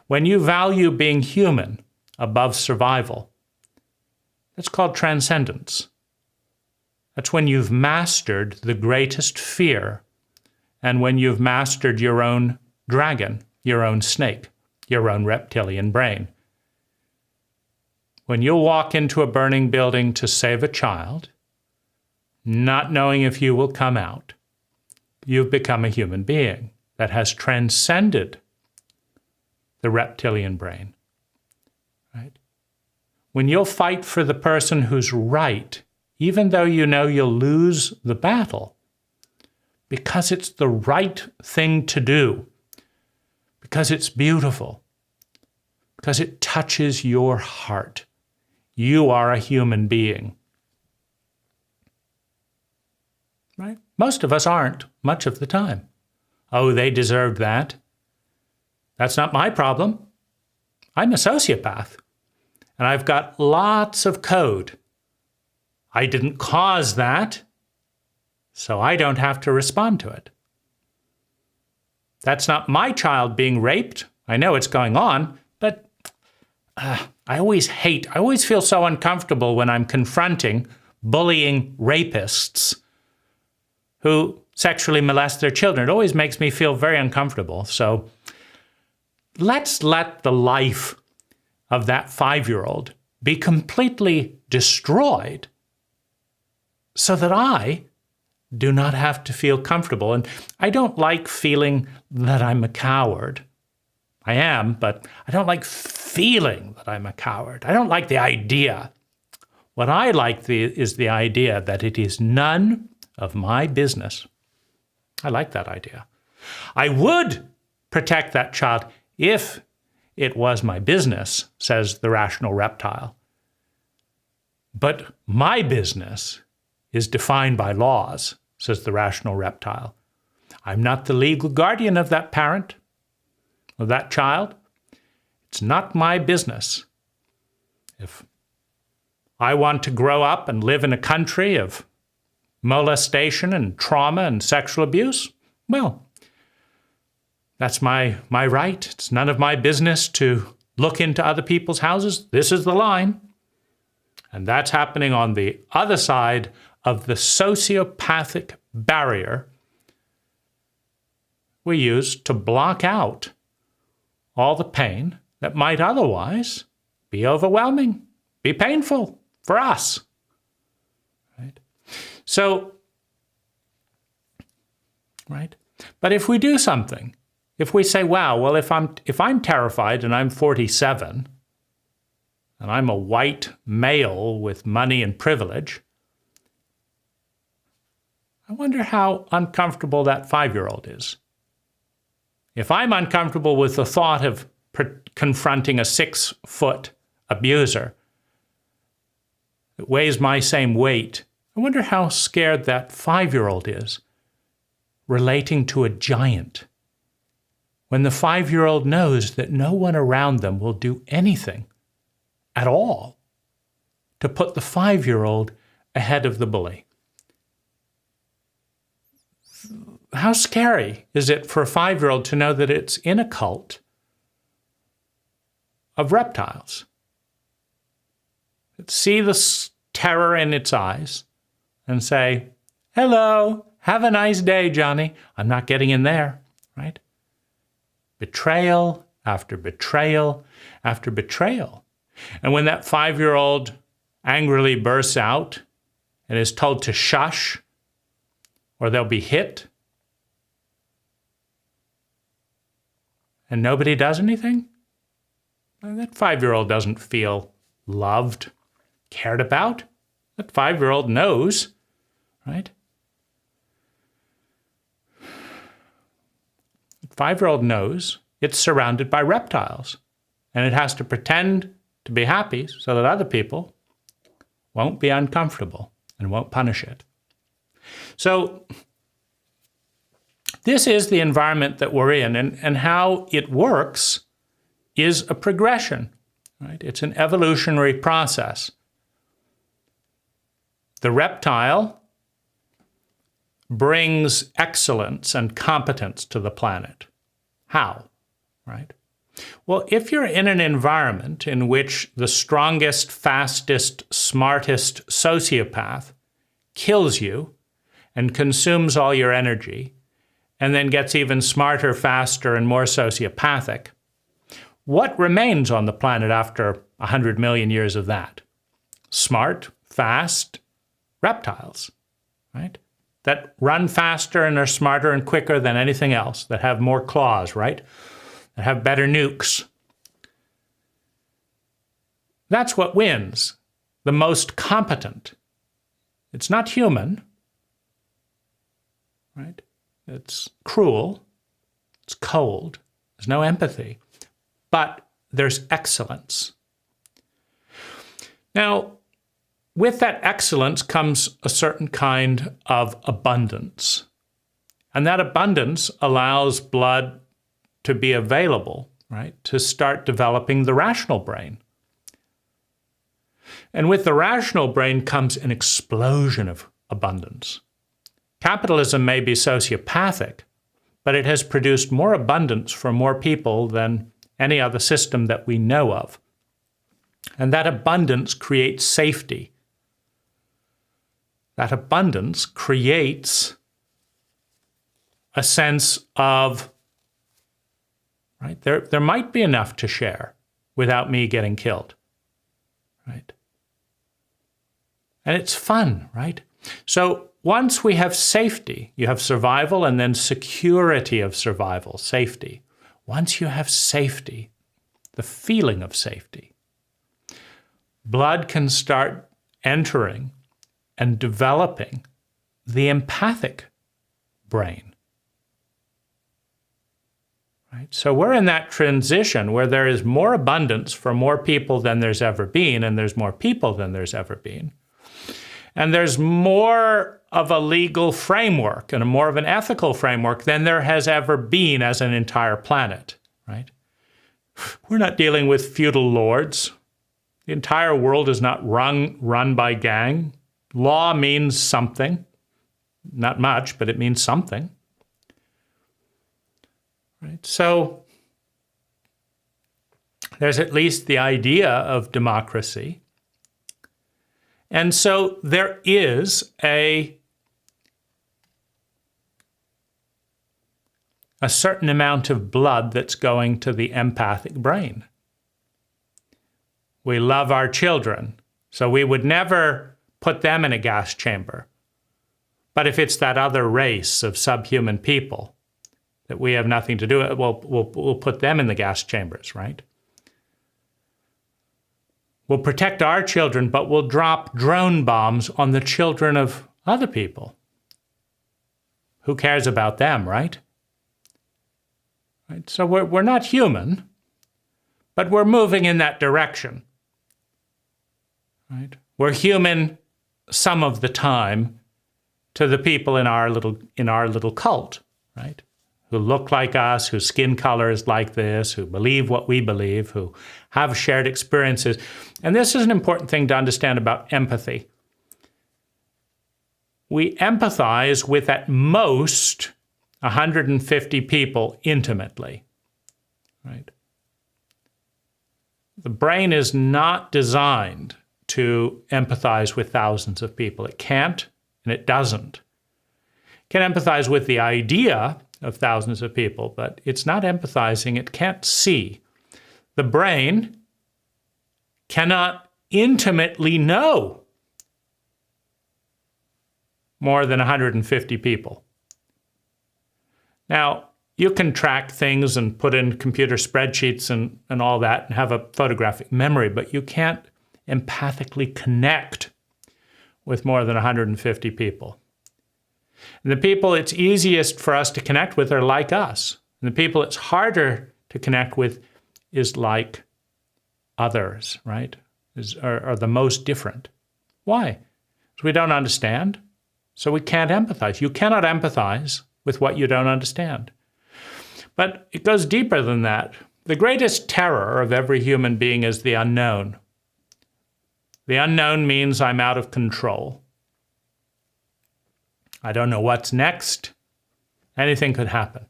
When you value being human above survival, that's called transcendence. That's when you've mastered the greatest fear and when you've mastered your own dragon, your own snake, your own reptilian brain. When you walk into a burning building to save a child, not knowing if you will come out, you've become a human being that has transcended the reptilian brain, right? When you'll fight for the person who's right, even though you know you'll lose the battle, because it's the right thing to do, because it's beautiful, because it touches your heart. You are a human being, right? Most of us aren't, much of the time. Oh, they deserved that. That's not my problem. I'm a sociopath, and I've got lots of code. I didn't cause that, so I don't have to respond to it. That's not my child being raped. I know it's going on, but I always feel so uncomfortable when I'm confronting bullying rapists who sexually molest their children. It always makes me feel very uncomfortable. So let's let the life of that 5-year-old be completely destroyed so that I do not have to feel comfortable. And I don't like feeling that I'm a coward. I am, but I don't like feeling that I'm a coward. I don't like the idea. What I like is the idea that it is none of my business. I like that idea. I would protect that child if it was my business, says the rational reptile. But my business is defined by laws, says the rational reptile. I'm not the legal guardian of that parent, of that child. It's not my business. If I want to grow up and live in a country of molestation and trauma and sexual abuse, well, that's my right. It's none of my business to look into other people's houses. This is the line. And that's happening on the other side of the sociopathic barrier we use to block out all the pain that might otherwise be overwhelming, be painful for us. Right? So, right? But if we do something, If we say, wow, well, if I'm terrified and I'm 47 and I'm a white male with money and privilege, I wonder how uncomfortable that 5-year-old is. If I'm uncomfortable with the thought of confronting a 6-foot abuser that weighs my same weight, I wonder how scared that 5-year-old is relating to a giant, when the 5-year-old knows that no one around them will do anything at all to put the 5-year-old ahead of the bully. How scary is it for a 5-year-old to know that it's in a cult of reptiles? See the terror in its eyes and say, hello, have a nice day, Johnny. I'm not getting in there, right? Betrayal after betrayal after betrayal. And when that 5-year-old angrily bursts out and is told to shush, or they'll be hit, and nobody does anything, that 5-year-old doesn't feel loved, cared about. That 5-year-old knows, right? The 5-year-old knows it's surrounded by reptiles, and it has to pretend to be happy so that other people won't be uncomfortable and won't punish it. So this is the environment that we're in, and how it works is a progression, right? It's an evolutionary process. The reptile brings excellence and competence to the planet. How, right? Well, if you're in an environment in which the strongest, fastest, smartest sociopath kills you and consumes all your energy, and then gets even smarter, faster, and more sociopathic, what remains on the planet after 100 million years of that? Smart, fast reptiles, right? That run faster and are smarter and quicker than anything else, that have more claws, right? That have better nukes. That's what wins. The most competent. It's not human, right? It's cruel, it's cold, there's no empathy, but there's excellence. Now, with that excellence comes a certain kind of abundance. And that abundance allows blood to be available, right, to start developing the rational brain. And with the rational brain comes an explosion of abundance. Capitalism may be sociopathic, but it has produced more abundance for more people than any other system that we know of. And that abundance creates safety. That abundance creates a sense of, right, there might be enough to share without me getting killed, right? And it's fun, right? So once we have safety, you have survival and then security of survival, safety. Once you have safety, the feeling of safety, blood can start entering and developing the empathic brain. Right? So we're in that transition where there is more abundance for more people than there's ever been, and there's more people than there's ever been. And there's more of a legal framework and more of an ethical framework than there has ever been as an entire planet, right? We're not dealing with feudal lords. The entire world is not run by gang. Law means something. Not much, but it means something. Right? So there's at least the idea of democracy. And so there is a certain amount of blood that's going to the empathic brain. We love our children, so we would never put them in a gas chamber. But if it's that other race of subhuman people, that we have nothing to do with, we'll put them in the gas chambers, right? We'll protect our children, but we'll drop drone bombs on the children of other people. Who cares about them, right? Right? So we're not human, but we're moving in that direction. Right? We're human some of the time to the people in our little cult, right? Who look like us, whose skin color is like this, who believe what we believe, who have shared experiences. And this is an important thing to understand about empathy. We empathize with at most 150 people intimately, right? The brain is not designed to empathize with thousands of people. It can't, and it doesn't. It can empathize with the idea of thousands of people, but it's not empathizing. It can't see. The brain cannot intimately know more than 150 people. Now, you can track things and put in computer spreadsheets and all that and have a photographic memory, but you can't empathically connect with more than 150 people. And the people it's easiest for us to connect with are like us. And the people it's harder to connect with is like others, right? Are the most different. Why? Because we don't understand, so we can't empathize. You cannot empathize with what you don't understand. But it goes deeper than that. The greatest terror of every human being is the unknown. The unknown means I'm out of control. I don't know what's next. Anything could happen,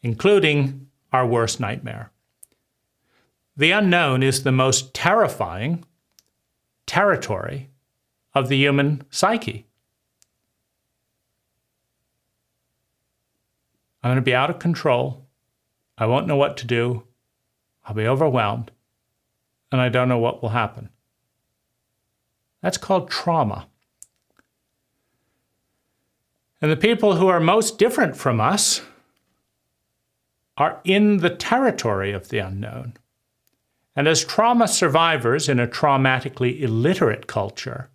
including our worst nightmare. The unknown is the most terrifying territory of the human psyche. I'm going to be out of control. I won't know what to do. I'll be overwhelmed, and I don't know what will happen. That's called trauma. And the people who are most different from us are in the territory of the unknown. And as trauma survivors in a traumatically illiterate culture,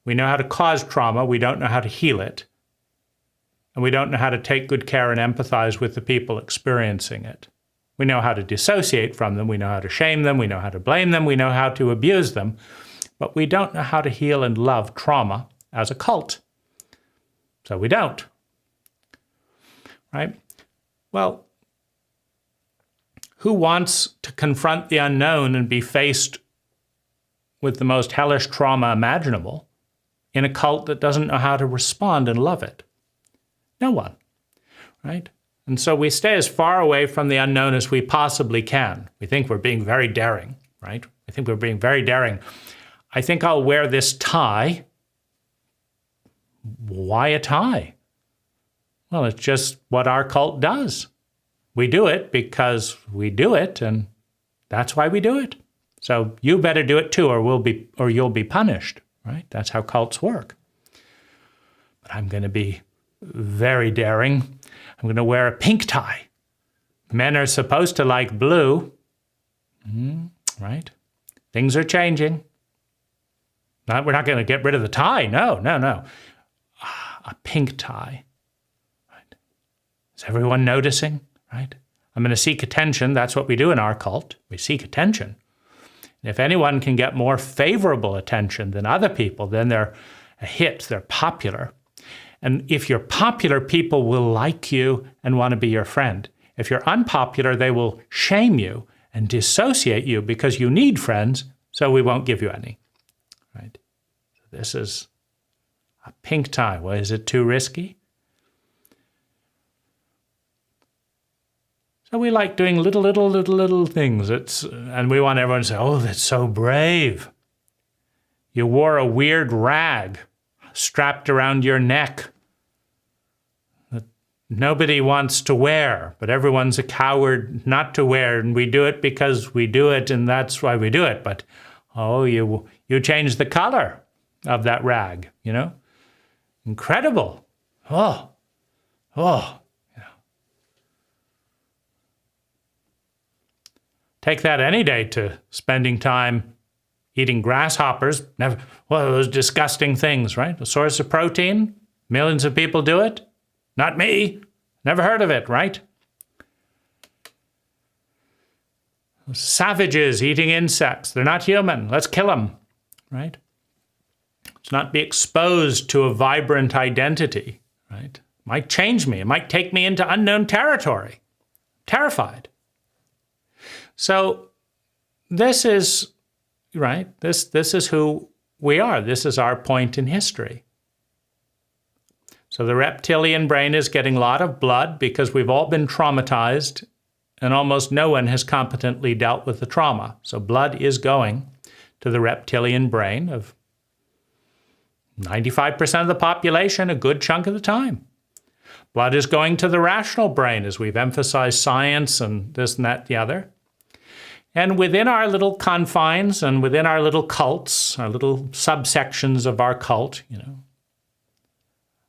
we know how to cause trauma, we don't know how to heal it, and we don't know how to take good care and empathize with the people experiencing it. We know how to dissociate from them, we know how to shame them, we know how to blame them, we know how to abuse them, but we don't know how to heal and love trauma as a cult. So we don't, right? Well, who wants to confront the unknown and be faced with the most hellish trauma imaginable in a cult that doesn't know how to respond and love it? No one, right? And so we stay as far away from the unknown as we possibly can. We think we're being very daring, right? I think we're being very daring. I think I'll wear this tie. Why a tie? Well, it's just what our cult does. We do it because we do it, and that's why we do it. So you better do it too, or you'll be punished, right? That's how cults work. But I'm going to be very daring. I'm going to wear a pink tie. Men are supposed to like blue, right? Things are changing. We're not going to get rid of the tie. No. A pink tie. Right? Is everyone noticing? Right? I'm going to seek attention. That's what we do in our cult. We seek attention. And if anyone can get more favorable attention than other people, then they're a hit. They're popular. And if you're popular, people will like you and want to be your friend. If you're unpopular, they will shame you and dissociate you because you need friends, so we won't give you any. Right? So this is a pink tie. Well, is it too risky? So we like doing little things. And we want everyone to say, oh, that's so brave. You wore a weird rag strapped around your neck that nobody wants to wear, but everyone's a coward not to wear, and we do it because we do it, and that's why we do it. But, oh, you changed the color of that rag, you know? Incredible. Oh, Take that any day to spending time eating grasshoppers. Never, well, those disgusting things, right? A source of protein. Millions of people do it. Not me. Never heard of it, right? Savages eating insects. They're not human. Let's kill them, right? Let's not be exposed to a vibrant identity, right? It might change me. It might take me into unknown territory. Terrified. So this is, right? This is who we are. This is our point in history. So the reptilian brain is getting a lot of blood because we've all been traumatized and almost no one has competently dealt with the trauma. So blood is going to the reptilian brain of 95% of the population a good chunk of the time. Blood is going to the rational brain as we've emphasized science and this and that, the other. And within our little confines and within our little cults, our little subsections of our cult,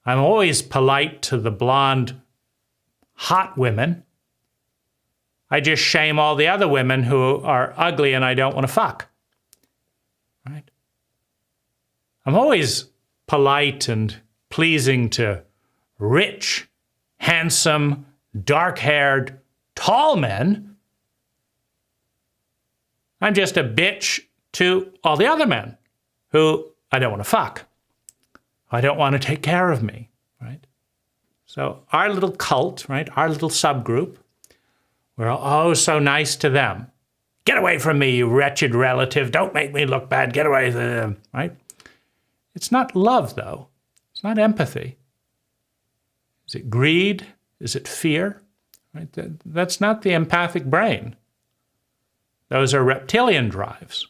I'm always polite to the blonde, hot women. I just shame all the other women who are ugly and I don't want to fuck. Right? I'm always polite and pleasing to rich, handsome, dark-haired, tall men. I'm just a bitch to all the other men who I don't want to fuck. I don't want to take care of me, right? So our little cult, right, our little subgroup, we're oh so nice to them. Get away from me, you wretched relative. Don't make me look bad. Get away from them, right? It's not love, though. It's not empathy. Is it greed? Is it fear? Right? That's not the empathic brain. Those are reptilian drives.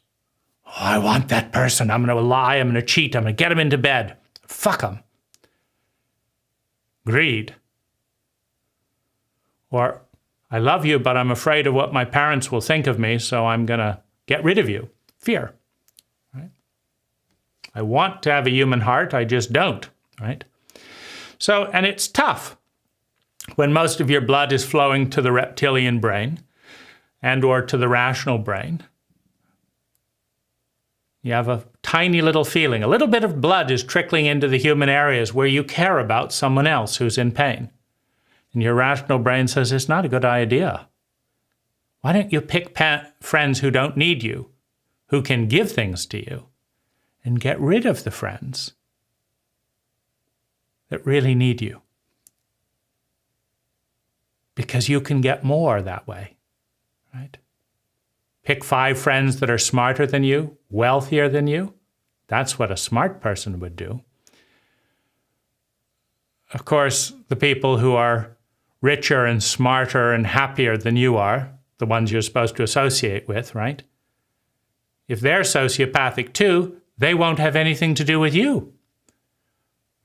Oh, I want that person. I'm going to lie. I'm going to cheat. I'm going to get him into bed. Fuck him. Greed. Or, I love you, but I'm afraid of what my parents will think of me, so I'm going to get rid of you. Fear. Right? I want to have a human heart. I just don't. Right? So, and it's tough when most of your blood is flowing to the reptilian brain and or to the rational brain. You have a tiny little feeling. A little bit of blood is trickling into the human areas where you care about someone else who's in pain. And your rational brain says, it's not a good idea. Why don't you pick friends who don't need you, who can give things to you, and get rid of the friends that really need you? Because you can get more that way, right? Pick 5 friends that are smarter than you, wealthier than you. That's what a smart person would do. Of course, the people who are richer and smarter and happier than you are, the ones you're supposed to associate with, right? If they're sociopathic too, they won't have anything to do with you,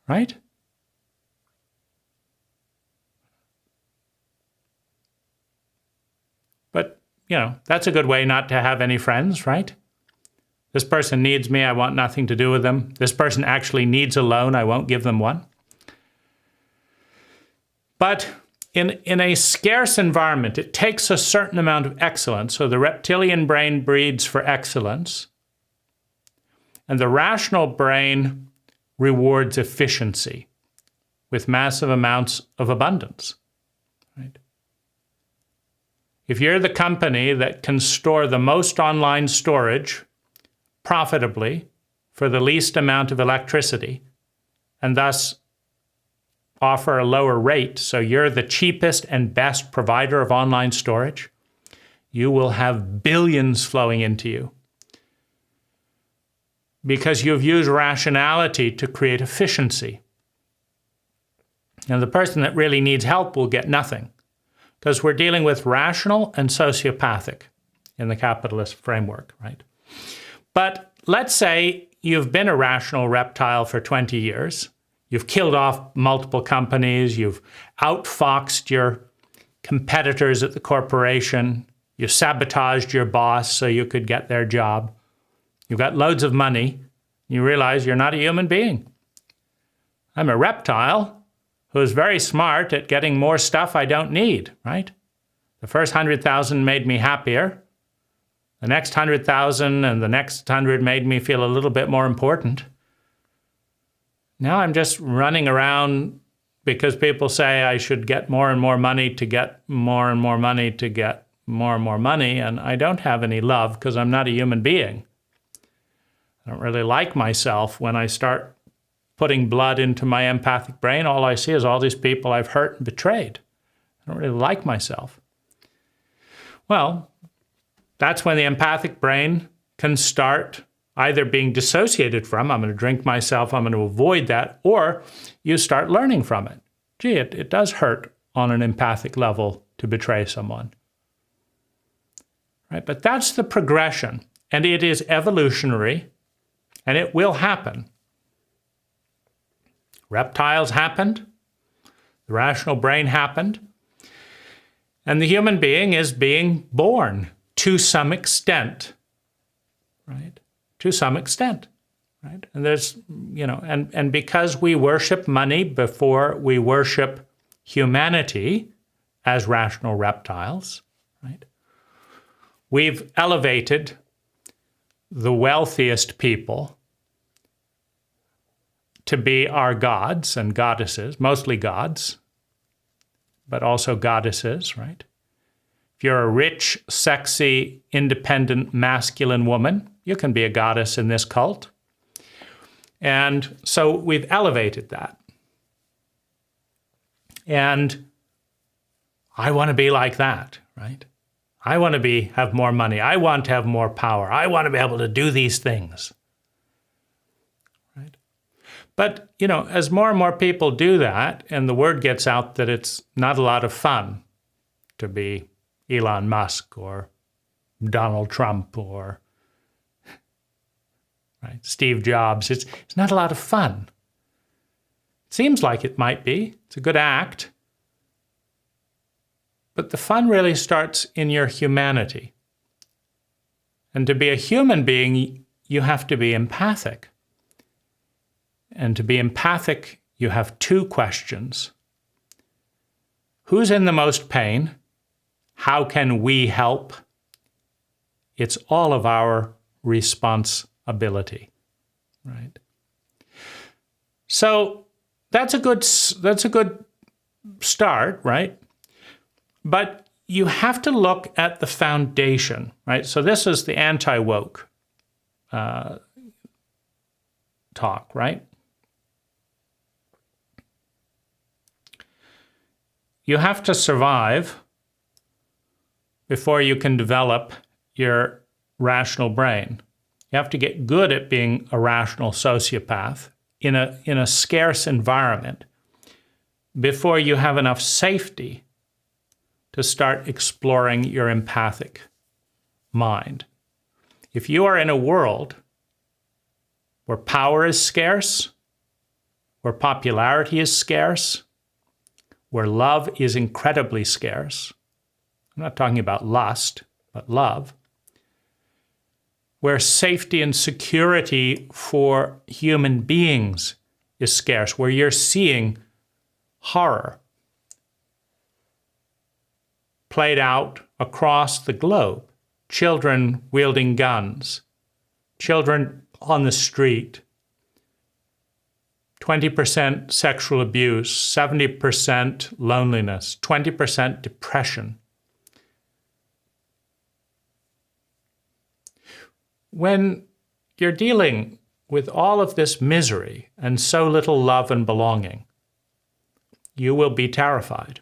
right? But, that's a good way not to have any friends, right? This person needs me, I want nothing to do with them. This person actually needs a loan, I won't give them one. But in a scarce environment, it takes a certain amount of excellence. So the reptilian brain breeds for excellence. And the rational brain rewards efficiency with massive amounts of abundance. Right? If you're the company that can store the most online storage profitably for the least amount of electricity, and thus offer a lower rate, so you're the cheapest and best provider of online storage, you will have billions flowing into you because you've used rationality to create efficiency. And the person that really needs help will get nothing because we're dealing with rational and sociopathic in the capitalist framework, right? But let's say you've been a rational reptile for 20 years. You've killed off multiple companies. You've outfoxed your competitors at the corporation. You sabotaged your boss so you could get their job. You've got loads of money. You realize you're not a human being. I'm a reptile who's very smart at getting more stuff I don't need, right? The first 100,000 made me happier. The next 100,000 and the next 100 made me feel a little bit more important. Now I'm just running around because people say I should get more and more money to get more and more money to get more and more money, and I don't have any love because I'm not a human being. I don't really like myself. When I start putting blood into my empathic brain, all I see is all these people I've hurt and betrayed. I don't really like myself. Well, that's when the empathic brain can start either being dissociated from, I'm going to drink myself, I'm going to avoid that, or you start learning from it. Gee, it does hurt on an empathic level to betray someone. Right? But that's the progression, and it is evolutionary, and it will happen. Reptiles happened, the rational brain happened, and the human being is being born to some extent, right? To some extent, right? And there's, and because we worship money before we worship humanity as rational reptiles, right? We've elevated the wealthiest people to be our gods and goddesses, mostly gods, but also goddesses, right? If you're a rich, sexy, independent, masculine woman, you can be a goddess in this cult. And so we've elevated that. And I want to be like that, right? I want to have more money. I want to have more power. I want to be able to do these things, right? But, as more and more people do that, and the word gets out that it's not a lot of fun to be Elon Musk or Donald Trump or right, Steve Jobs. It's not a lot of fun. It seems like it might be. It's a good act. But the fun really starts in your humanity. And to be a human being, you have to be empathic. And to be empathic, you have two questions. Who's in the most pain? How can we help? It's all of our responsibility, right? So that's a good start, right? But you have to look at the foundation, right? So this is the anti-woke talk, right? You have to survive before you can develop your rational brain. You have to get good at being a rational sociopath in a scarce environment before you have enough safety to start exploring your empathic mind. If you are in a world where power is scarce, where popularity is scarce, where love is incredibly scarce, I'm not talking about lust, but love, where safety and security for human beings is scarce, where you're seeing horror played out across the globe, children wielding guns, children on the street, 20% sexual abuse, 70% loneliness, 20% depression. When you're dealing with all of this misery and so little love and belonging, you will be terrified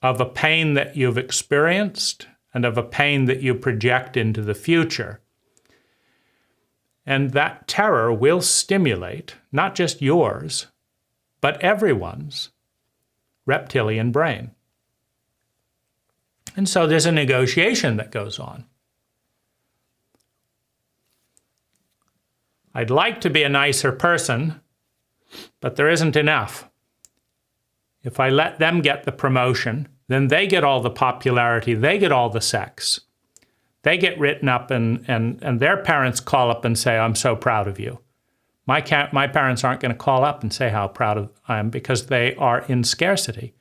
of a pain that you've experienced and of a pain that you project into the future. And that terror will stimulate not just yours, but everyone's reptilian brain. And so there's a negotiation that goes on. I'd like to be a nicer person, but there isn't enough. If I let them get the promotion, then they get all the popularity, they get all the sex. They get written up and their parents call up and say, I'm so proud of you. My parents aren't going to call up and say how proud I am because they are in scarcity,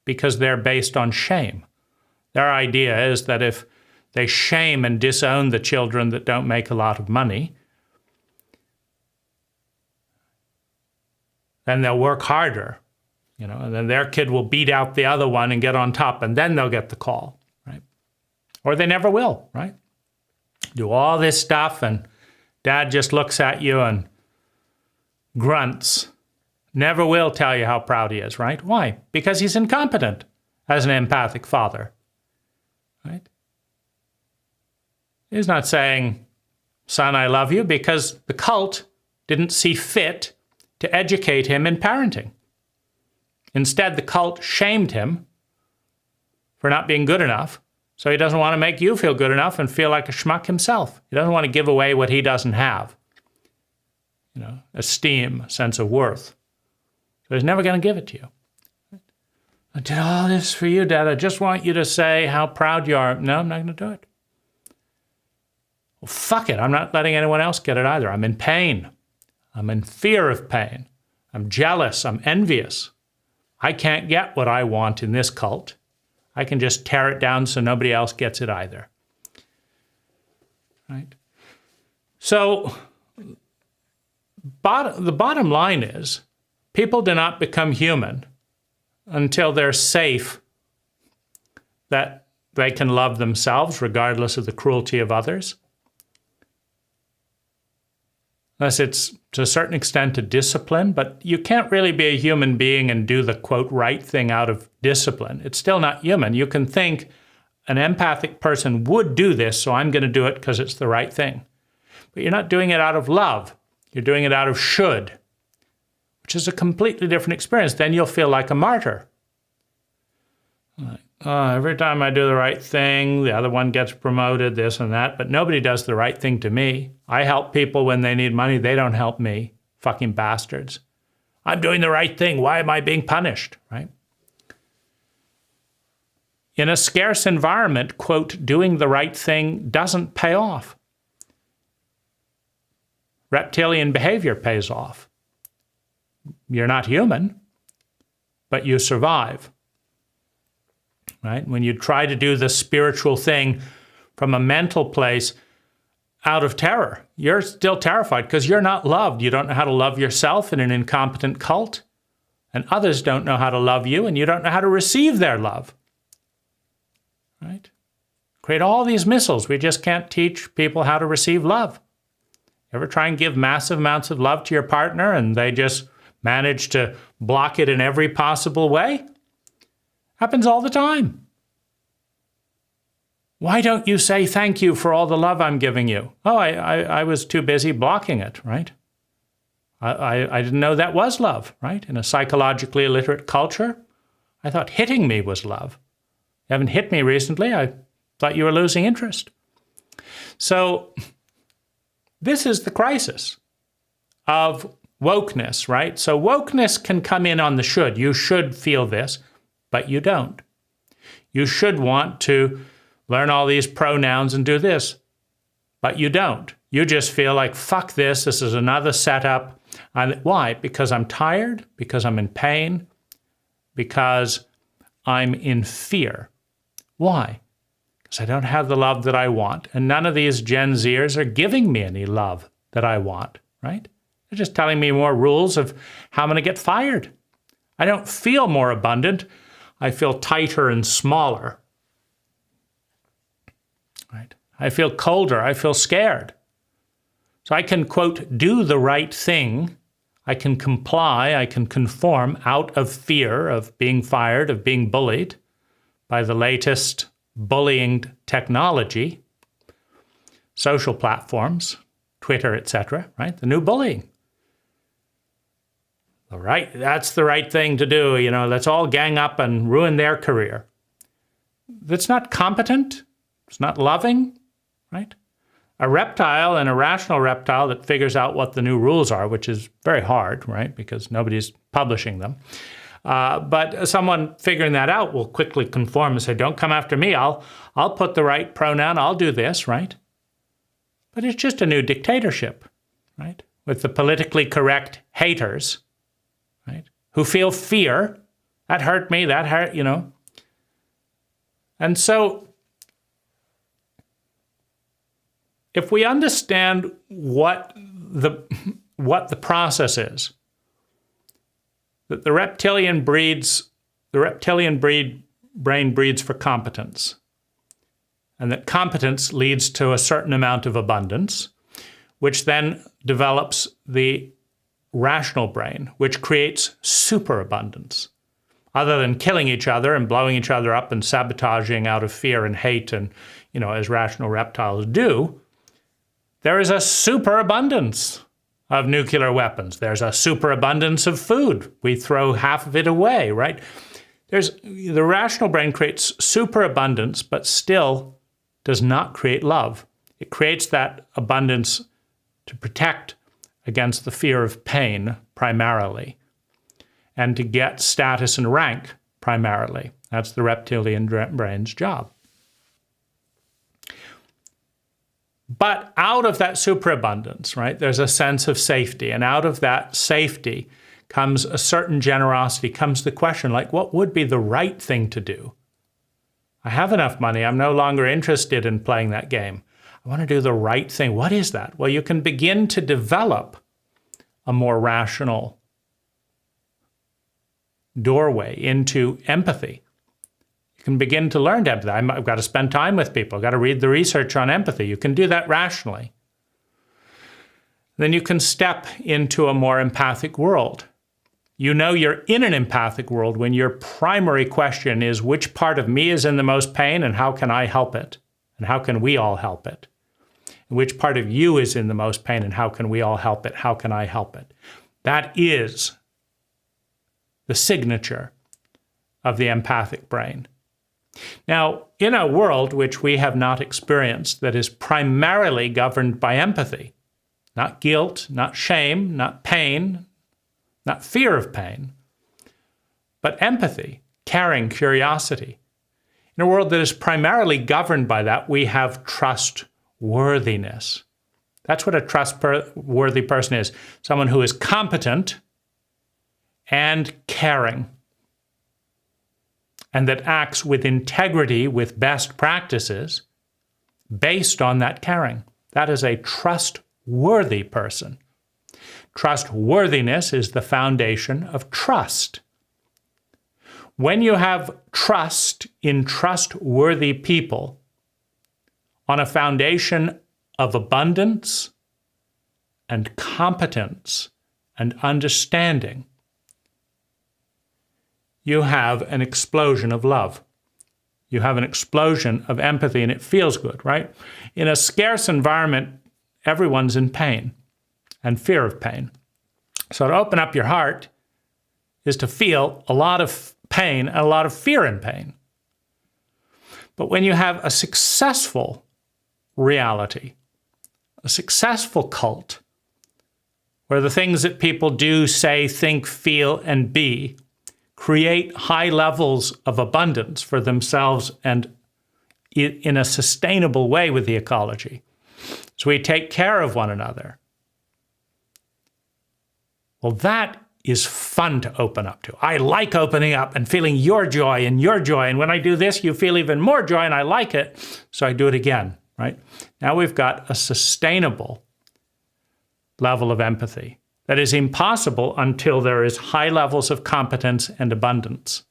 because they're based on shame. Their idea is that if they shame and disown the children that don't make a lot of money, then they'll work harder, and then their kid will beat out the other one and get on top, and then they'll get the call, right? Or they never will, right? Do all this stuff, and dad just looks at you and grunts. Never will tell you how proud he is, right? Why? Because he's incompetent as an empathic father, right? He's not saying, son, I love you, because the cult didn't see fit to educate him in parenting. Instead, the cult shamed him for not being good enough, so he doesn't want to make you feel good enough and feel like a schmuck himself. He doesn't want to give away what he doesn't have. Esteem, sense of worth. So he's never going to give it to you. I did all this for you, Dad. I just want you to say how proud you are. No, I'm not going to do it. Well, fuck it. I'm not letting anyone else get it either. I'm in pain. I'm in fear of pain. I'm jealous. I'm envious. I can't get what I want in this cult. I can just tear it down so nobody else gets it either. Right? So the bottom line is, people do not become human until they're safe that they can love themselves regardless of the cruelty of others. Unless it's to a certain extent a discipline, but you can't really be a human being and do the, quote, right thing out of discipline. It's still not human. You can think an empathic person would do this, so I'm going to do it because it's the right thing. But you're not doing it out of love. You're doing it out of should, which is a completely different experience. Then you'll feel like a martyr. Every time I do the right thing, the other one gets promoted, this and that, but nobody does the right thing to me. I help people when they need money. They don't help me. Fucking bastards. I'm doing the right thing. Why am I being punished, right? In a scarce environment, quote, doing the right thing doesn't pay off. Reptilian behavior pays off. You're not human, but you survive. Right? When you try to do the spiritual thing from a mental place out of terror, you're still terrified because you're not loved. You don't know how to love yourself in an incompetent cult, and others don't know how to love you, and you don't know how to receive their love. Right? Create all these missiles. We just can't teach people how to receive love. Ever try and give massive amounts of love to your partner and they just manage to block it in every possible way? Happens all the time. Why don't you say thank you for all the love I'm giving you? Oh, I was too busy blocking it, right? I didn't know that was love, right? In a psychologically illiterate culture, I thought hitting me was love. You haven't hit me recently. I thought you were losing interest. So this is the crisis of wokeness, right? So wokeness can come in on the should. You should feel this, but you don't. You should want to learn all these pronouns and do this, but you don't. You just feel like, fuck this, this is another setup. Why? Because I'm tired, because I'm in pain, because I'm in fear. Why? Because I don't have the love that I want, and none of these Gen Zers are giving me any love that I want, right? They're just telling me more rules of how I'm going to get fired. I don't feel more abundant. I feel tighter and smaller, right? I feel colder. I feel scared. So I can, quote, do the right thing. I can comply. I can conform out of fear of being fired, of being bullied by the latest bullying technology, social platforms, Twitter, etc., right? The new bullying. All right, that's the right thing to do. Let's all gang up and ruin their career. That's not competent. It's not loving, right? A reptile, an irrational reptile that figures out what the new rules are, which is very hard, right? Because nobody's publishing them. But someone figuring that out will quickly conform and say, don't come after me. I'll put the right pronoun. I'll do this, right? But it's just a new dictatorship, right? With the politically correct haters, right? Who feel fear. That hurt me, that hurt, And so if we understand what the process is, that the reptilian brain breeds for competence, and that competence leads to a certain amount of abundance, which then develops the rational brain, which creates superabundance. Other than killing each other and blowing each other up and sabotaging out of fear and hate and, as rational reptiles do, there is a superabundance of nuclear weapons. There's a superabundance of food. We throw half of it away, right? The rational brain creates superabundance, but still does not create love. It creates that abundance to protect against the fear of pain primarily, and to get status and rank primarily. That's the reptilian brain's job. But out of that superabundance, right, there's a sense of safety. And out of that safety comes a certain generosity, comes the question, like, what would be the right thing to do? I have enough money. I'm no longer interested in playing that game. I want to do the right thing. What is that? Well, you can begin to develop a more rational doorway into empathy. You can begin to learn empathy. I've got to spend time with people. I've got to read the research on empathy. You can do that rationally. Then you can step into a more empathic world. You're in an empathic world when your primary question is, which part of me is in the most pain and how can I help it? And how can we all help it? And which part of you is in the most pain and how can we all help it? How can I help it? That is the signature of the empathic brain. Now, in a world which we have not experienced that is primarily governed by empathy, not guilt, not shame, not pain, not fear of pain, but empathy, caring, curiosity. In a world that is primarily governed by that, we have trustworthiness. That's what a trustworthy person is. Someone who is competent and caring, and that acts with integrity, with best practices, based on that caring. That is a trustworthy person. Trustworthiness is the foundation of trust. When you have trust in trustworthy people on a foundation of abundance and competence and understanding, you have an explosion of love. You have an explosion of empathy, and it feels good, right? In a scarce environment, everyone's in pain and fear of pain. So to open up your heart is to feel a lot of pain and a lot of fear and pain. But when you have a successful reality, a successful cult, where the things that people do, say, think, feel, and be create high levels of abundance for themselves and in a sustainable way with the ecology. So we take care of one another. Well, that is fun to open up to. I like opening up and feeling your joy. And when I do this, you feel even more joy and I like it. So I do it again, right? Now we've got a sustainable level of empathy that is impossible until there is high levels of competence and abundance.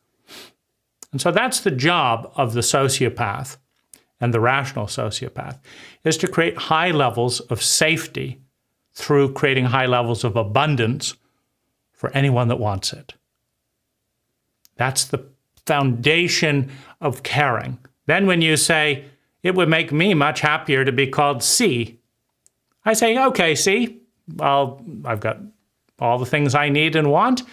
And so that's the job of the sociopath and the rational sociopath, is to create high levels of safety through creating high levels of abundance for anyone that wants it. That's the foundation of caring. Then when you say, it would make me much happier to be called C, I say, okay, C, well, I've got all the things I need and want.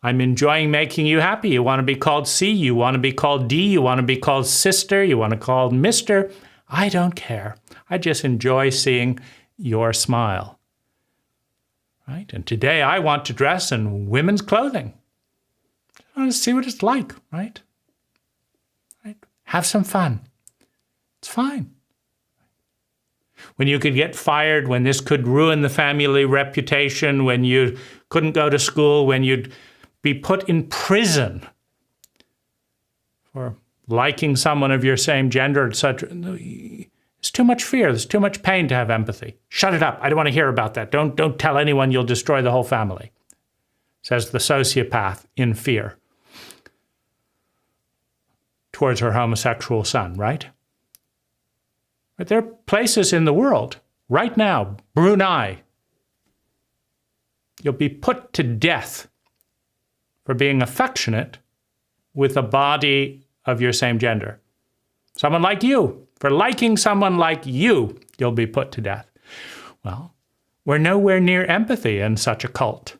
I'm enjoying making you happy. You want to be called C, you want to be called D, you want to be called sister, you want to be called Mr. I don't care. I just enjoy seeing your smile. Right? And today I want to dress in women's clothing. I want to see what it's like, right? Have some fun. It's fine. When you could get fired, when this could ruin the family reputation, when you couldn't go to school, when you'd be put in prison for liking someone of your same gender, etc. It's too much fear. There's too much pain to have empathy. Shut it up. I don't want to hear about that. Don't tell anyone, you'll destroy the whole family, says the sociopath in fear towards her homosexual son, right? But there are places in the world, right now, Brunei, you'll be put to death for being affectionate with a body of your same gender. Someone like you, for liking someone like you, you'll be put to death. Well, we're nowhere near empathy in such a cult,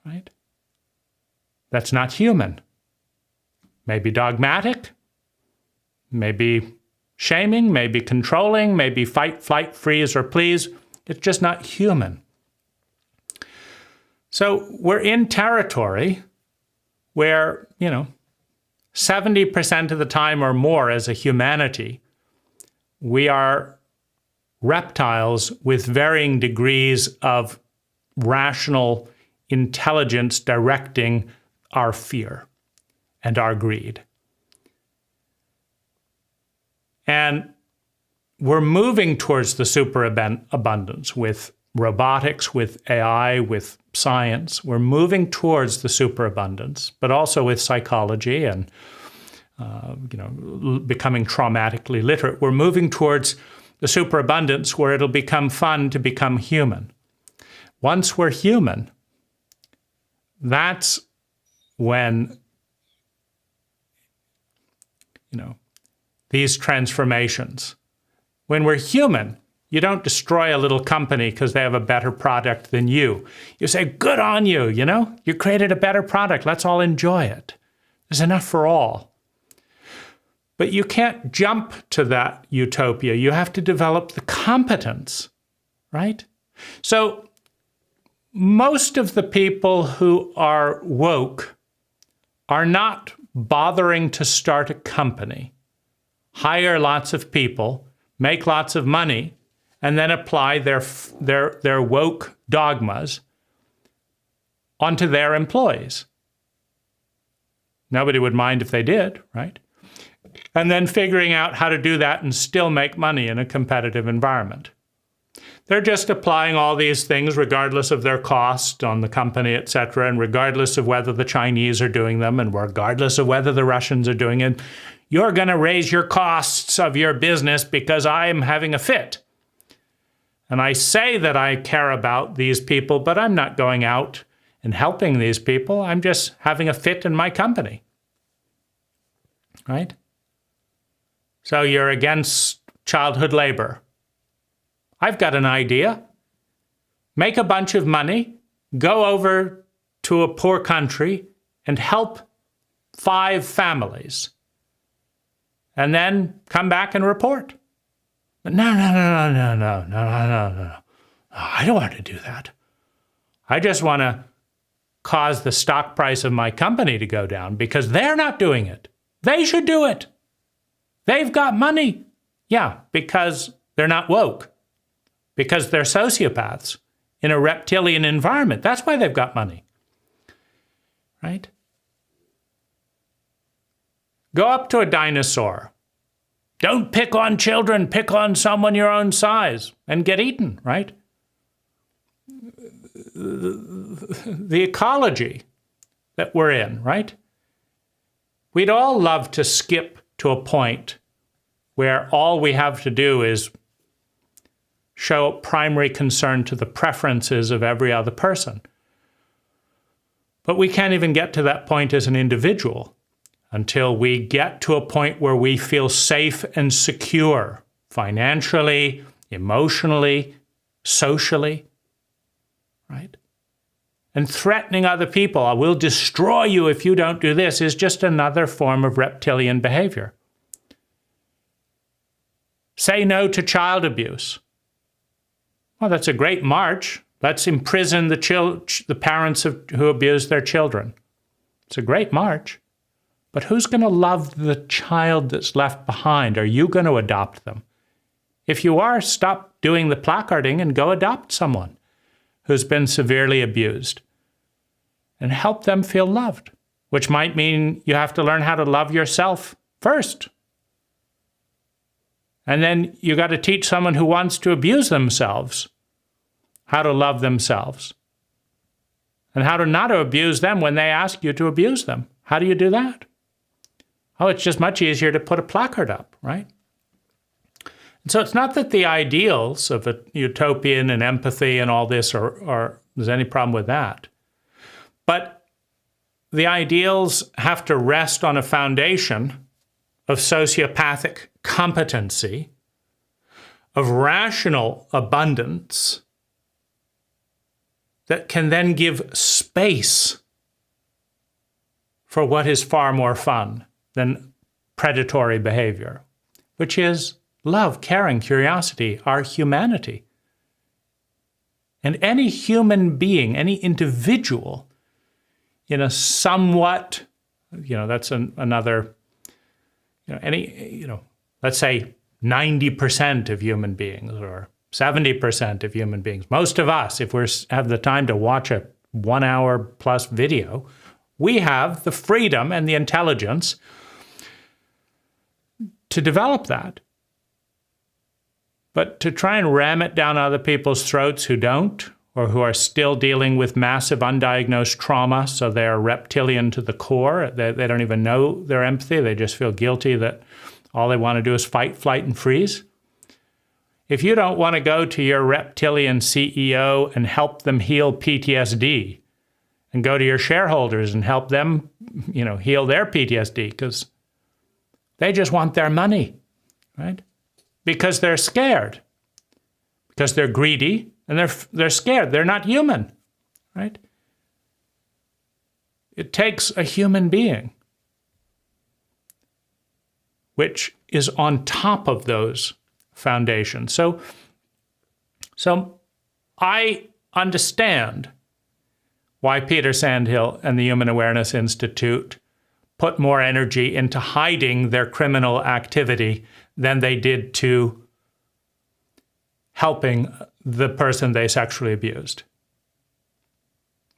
right? That's not human. Maybe dogmatic, maybe shaming, maybe controlling, maybe fight, flight, freeze, or please. It's just not human. So we're in territory where, 70% of the time or more as a humanity, we are reptiles with varying degrees of rational intelligence directing our fear and our greed. And we're moving towards the superabundance with robotics, with AI, with science. We're moving towards the superabundance, but also with psychology and becoming traumatically literate. We're moving towards the superabundance where it'll become fun to become human. Once we're human, that's when these transformations. When we're human, you don't destroy a little company because they have a better product than you. You say, good on you, you created a better product. Let's all enjoy it. There's enough for all. But you can't jump to that utopia. You have to develop the competence, right? So most of the people who are woke are not bothering to start a company, hire lots of people, make lots of money, and then apply their woke dogmas onto their employees. Nobody would mind if they did, right? And then figuring out how to do that and still make money in a competitive environment. They're just applying all these things regardless of their cost on the company, et cetera, and regardless of whether the Chinese are doing them and regardless of whether the Russians are doing it. You're going to raise your costs of your business because I'm having a fit. And I say that I care about these people, but I'm not going out and helping these people. I'm just having a fit in my company, right? So you're against childhood labor. I've got an idea. Make a bunch of money, go over to a poor country and help 5 families. And then come back and report. But no. I don't want to do that. I just want to cause the stock price of my company to go down because they're not doing it. They should do it. They've got money. Yeah, because they're not woke. Because they're sociopaths in a reptilian environment. That's why they've got money. Right? Go up to a dinosaur. Don't pick on children, pick on someone your own size and get eaten, right? The ecology that we're in, right? We'd all love to skip to a point where all we have to do is show primary concern to the preferences of every other person. But we can't even get to that point as an individual until we get to a point where we feel safe and secure financially, emotionally, socially, right? And threatening other people, I will destroy you if you don't do this, is just another form of reptilian behavior. Say no to child abuse. Well, that's a great march. Let's imprison the parents who abuse their children. It's a great march. But who's going to love the child that's left behind? Are you going to adopt them? If you are, stop doing the placarding and go adopt someone who's been severely abused and help them feel loved. which might mean you have to learn how to love yourself first. And then you got to teach someone who wants to abuse themselves how to love themselves and how to not to abuse them when they ask you to abuse them. How do you do that? Oh, it's just much easier to put a placard up, right? And so it's not that the ideals of a utopian and empathy and all this are there's any problem with that. But the ideals have to rest on a foundation of sociopathic competency, of rational abundance that can then give space for what is far more fun than predatory behavior, which is love, caring, curiosity, our humanity. And any human being, any individual in a somewhat, that's another, let's say 90% of human beings or 70% of human beings, most of us, if we have the time to watch a 1 hour plus video, we have the freedom and the intelligence to develop that. But to try and ram it down other people's throats who don't, or who are still dealing with massive undiagnosed trauma, so they're reptilian to the core, they don't even know their empathy, they just feel guilty that all they want to do is fight, flight, and freeze. If you don't want to go to your reptilian CEO and help them heal PTSD, and go to your shareholders and help them, heal their PTSD, because they just want their money, right? Because they're scared, because they're greedy, and they're scared. They're not human, right? It takes a human being, which is on top of those foundations. So I understand why Peter Sandhill and the Human Awareness Institute put more energy into hiding their criminal activity than they did to helping the person they sexually abused.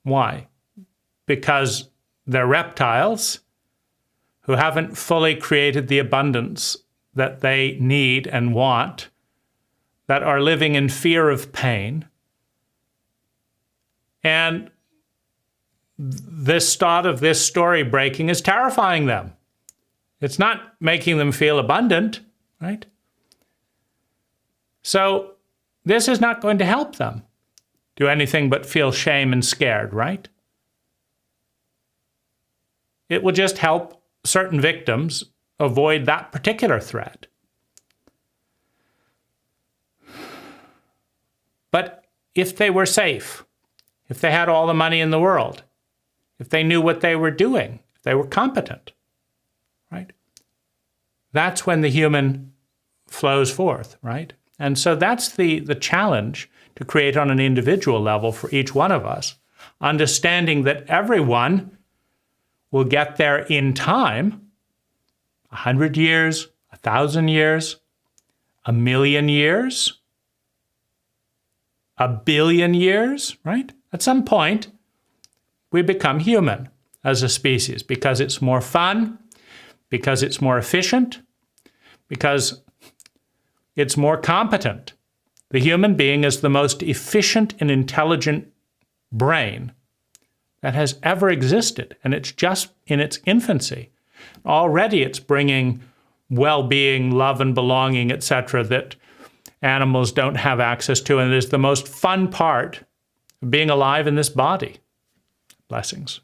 Why? Because they're reptiles who haven't fully created the abundance that they need and want, that are living in fear of pain. And this thought of this story breaking is terrifying them. It's not making them feel abundant, right? So this is not going to help them do anything but feel shame and scared, right? It will just help certain victims avoid that particular threat. But if they were safe, if they had all the money in the world, if they knew what they were doing, if they were competent, right? That's when the human flows forth, right? And so that's the challenge to create on an individual level for each one of us, understanding that everyone will get there in time, 100 years, 1,000 years, 1,000,000 years, 1,000,000,000 years, right? At some point, we become human as a species because it's more fun, because it's more efficient, because it's more competent. The human being is the most efficient and intelligent brain that has ever existed, and it's just in its infancy. Already it's bringing well-being, love and belonging, etc., that animals don't have access to, and it is the most fun part of being alive in this body. Blessings.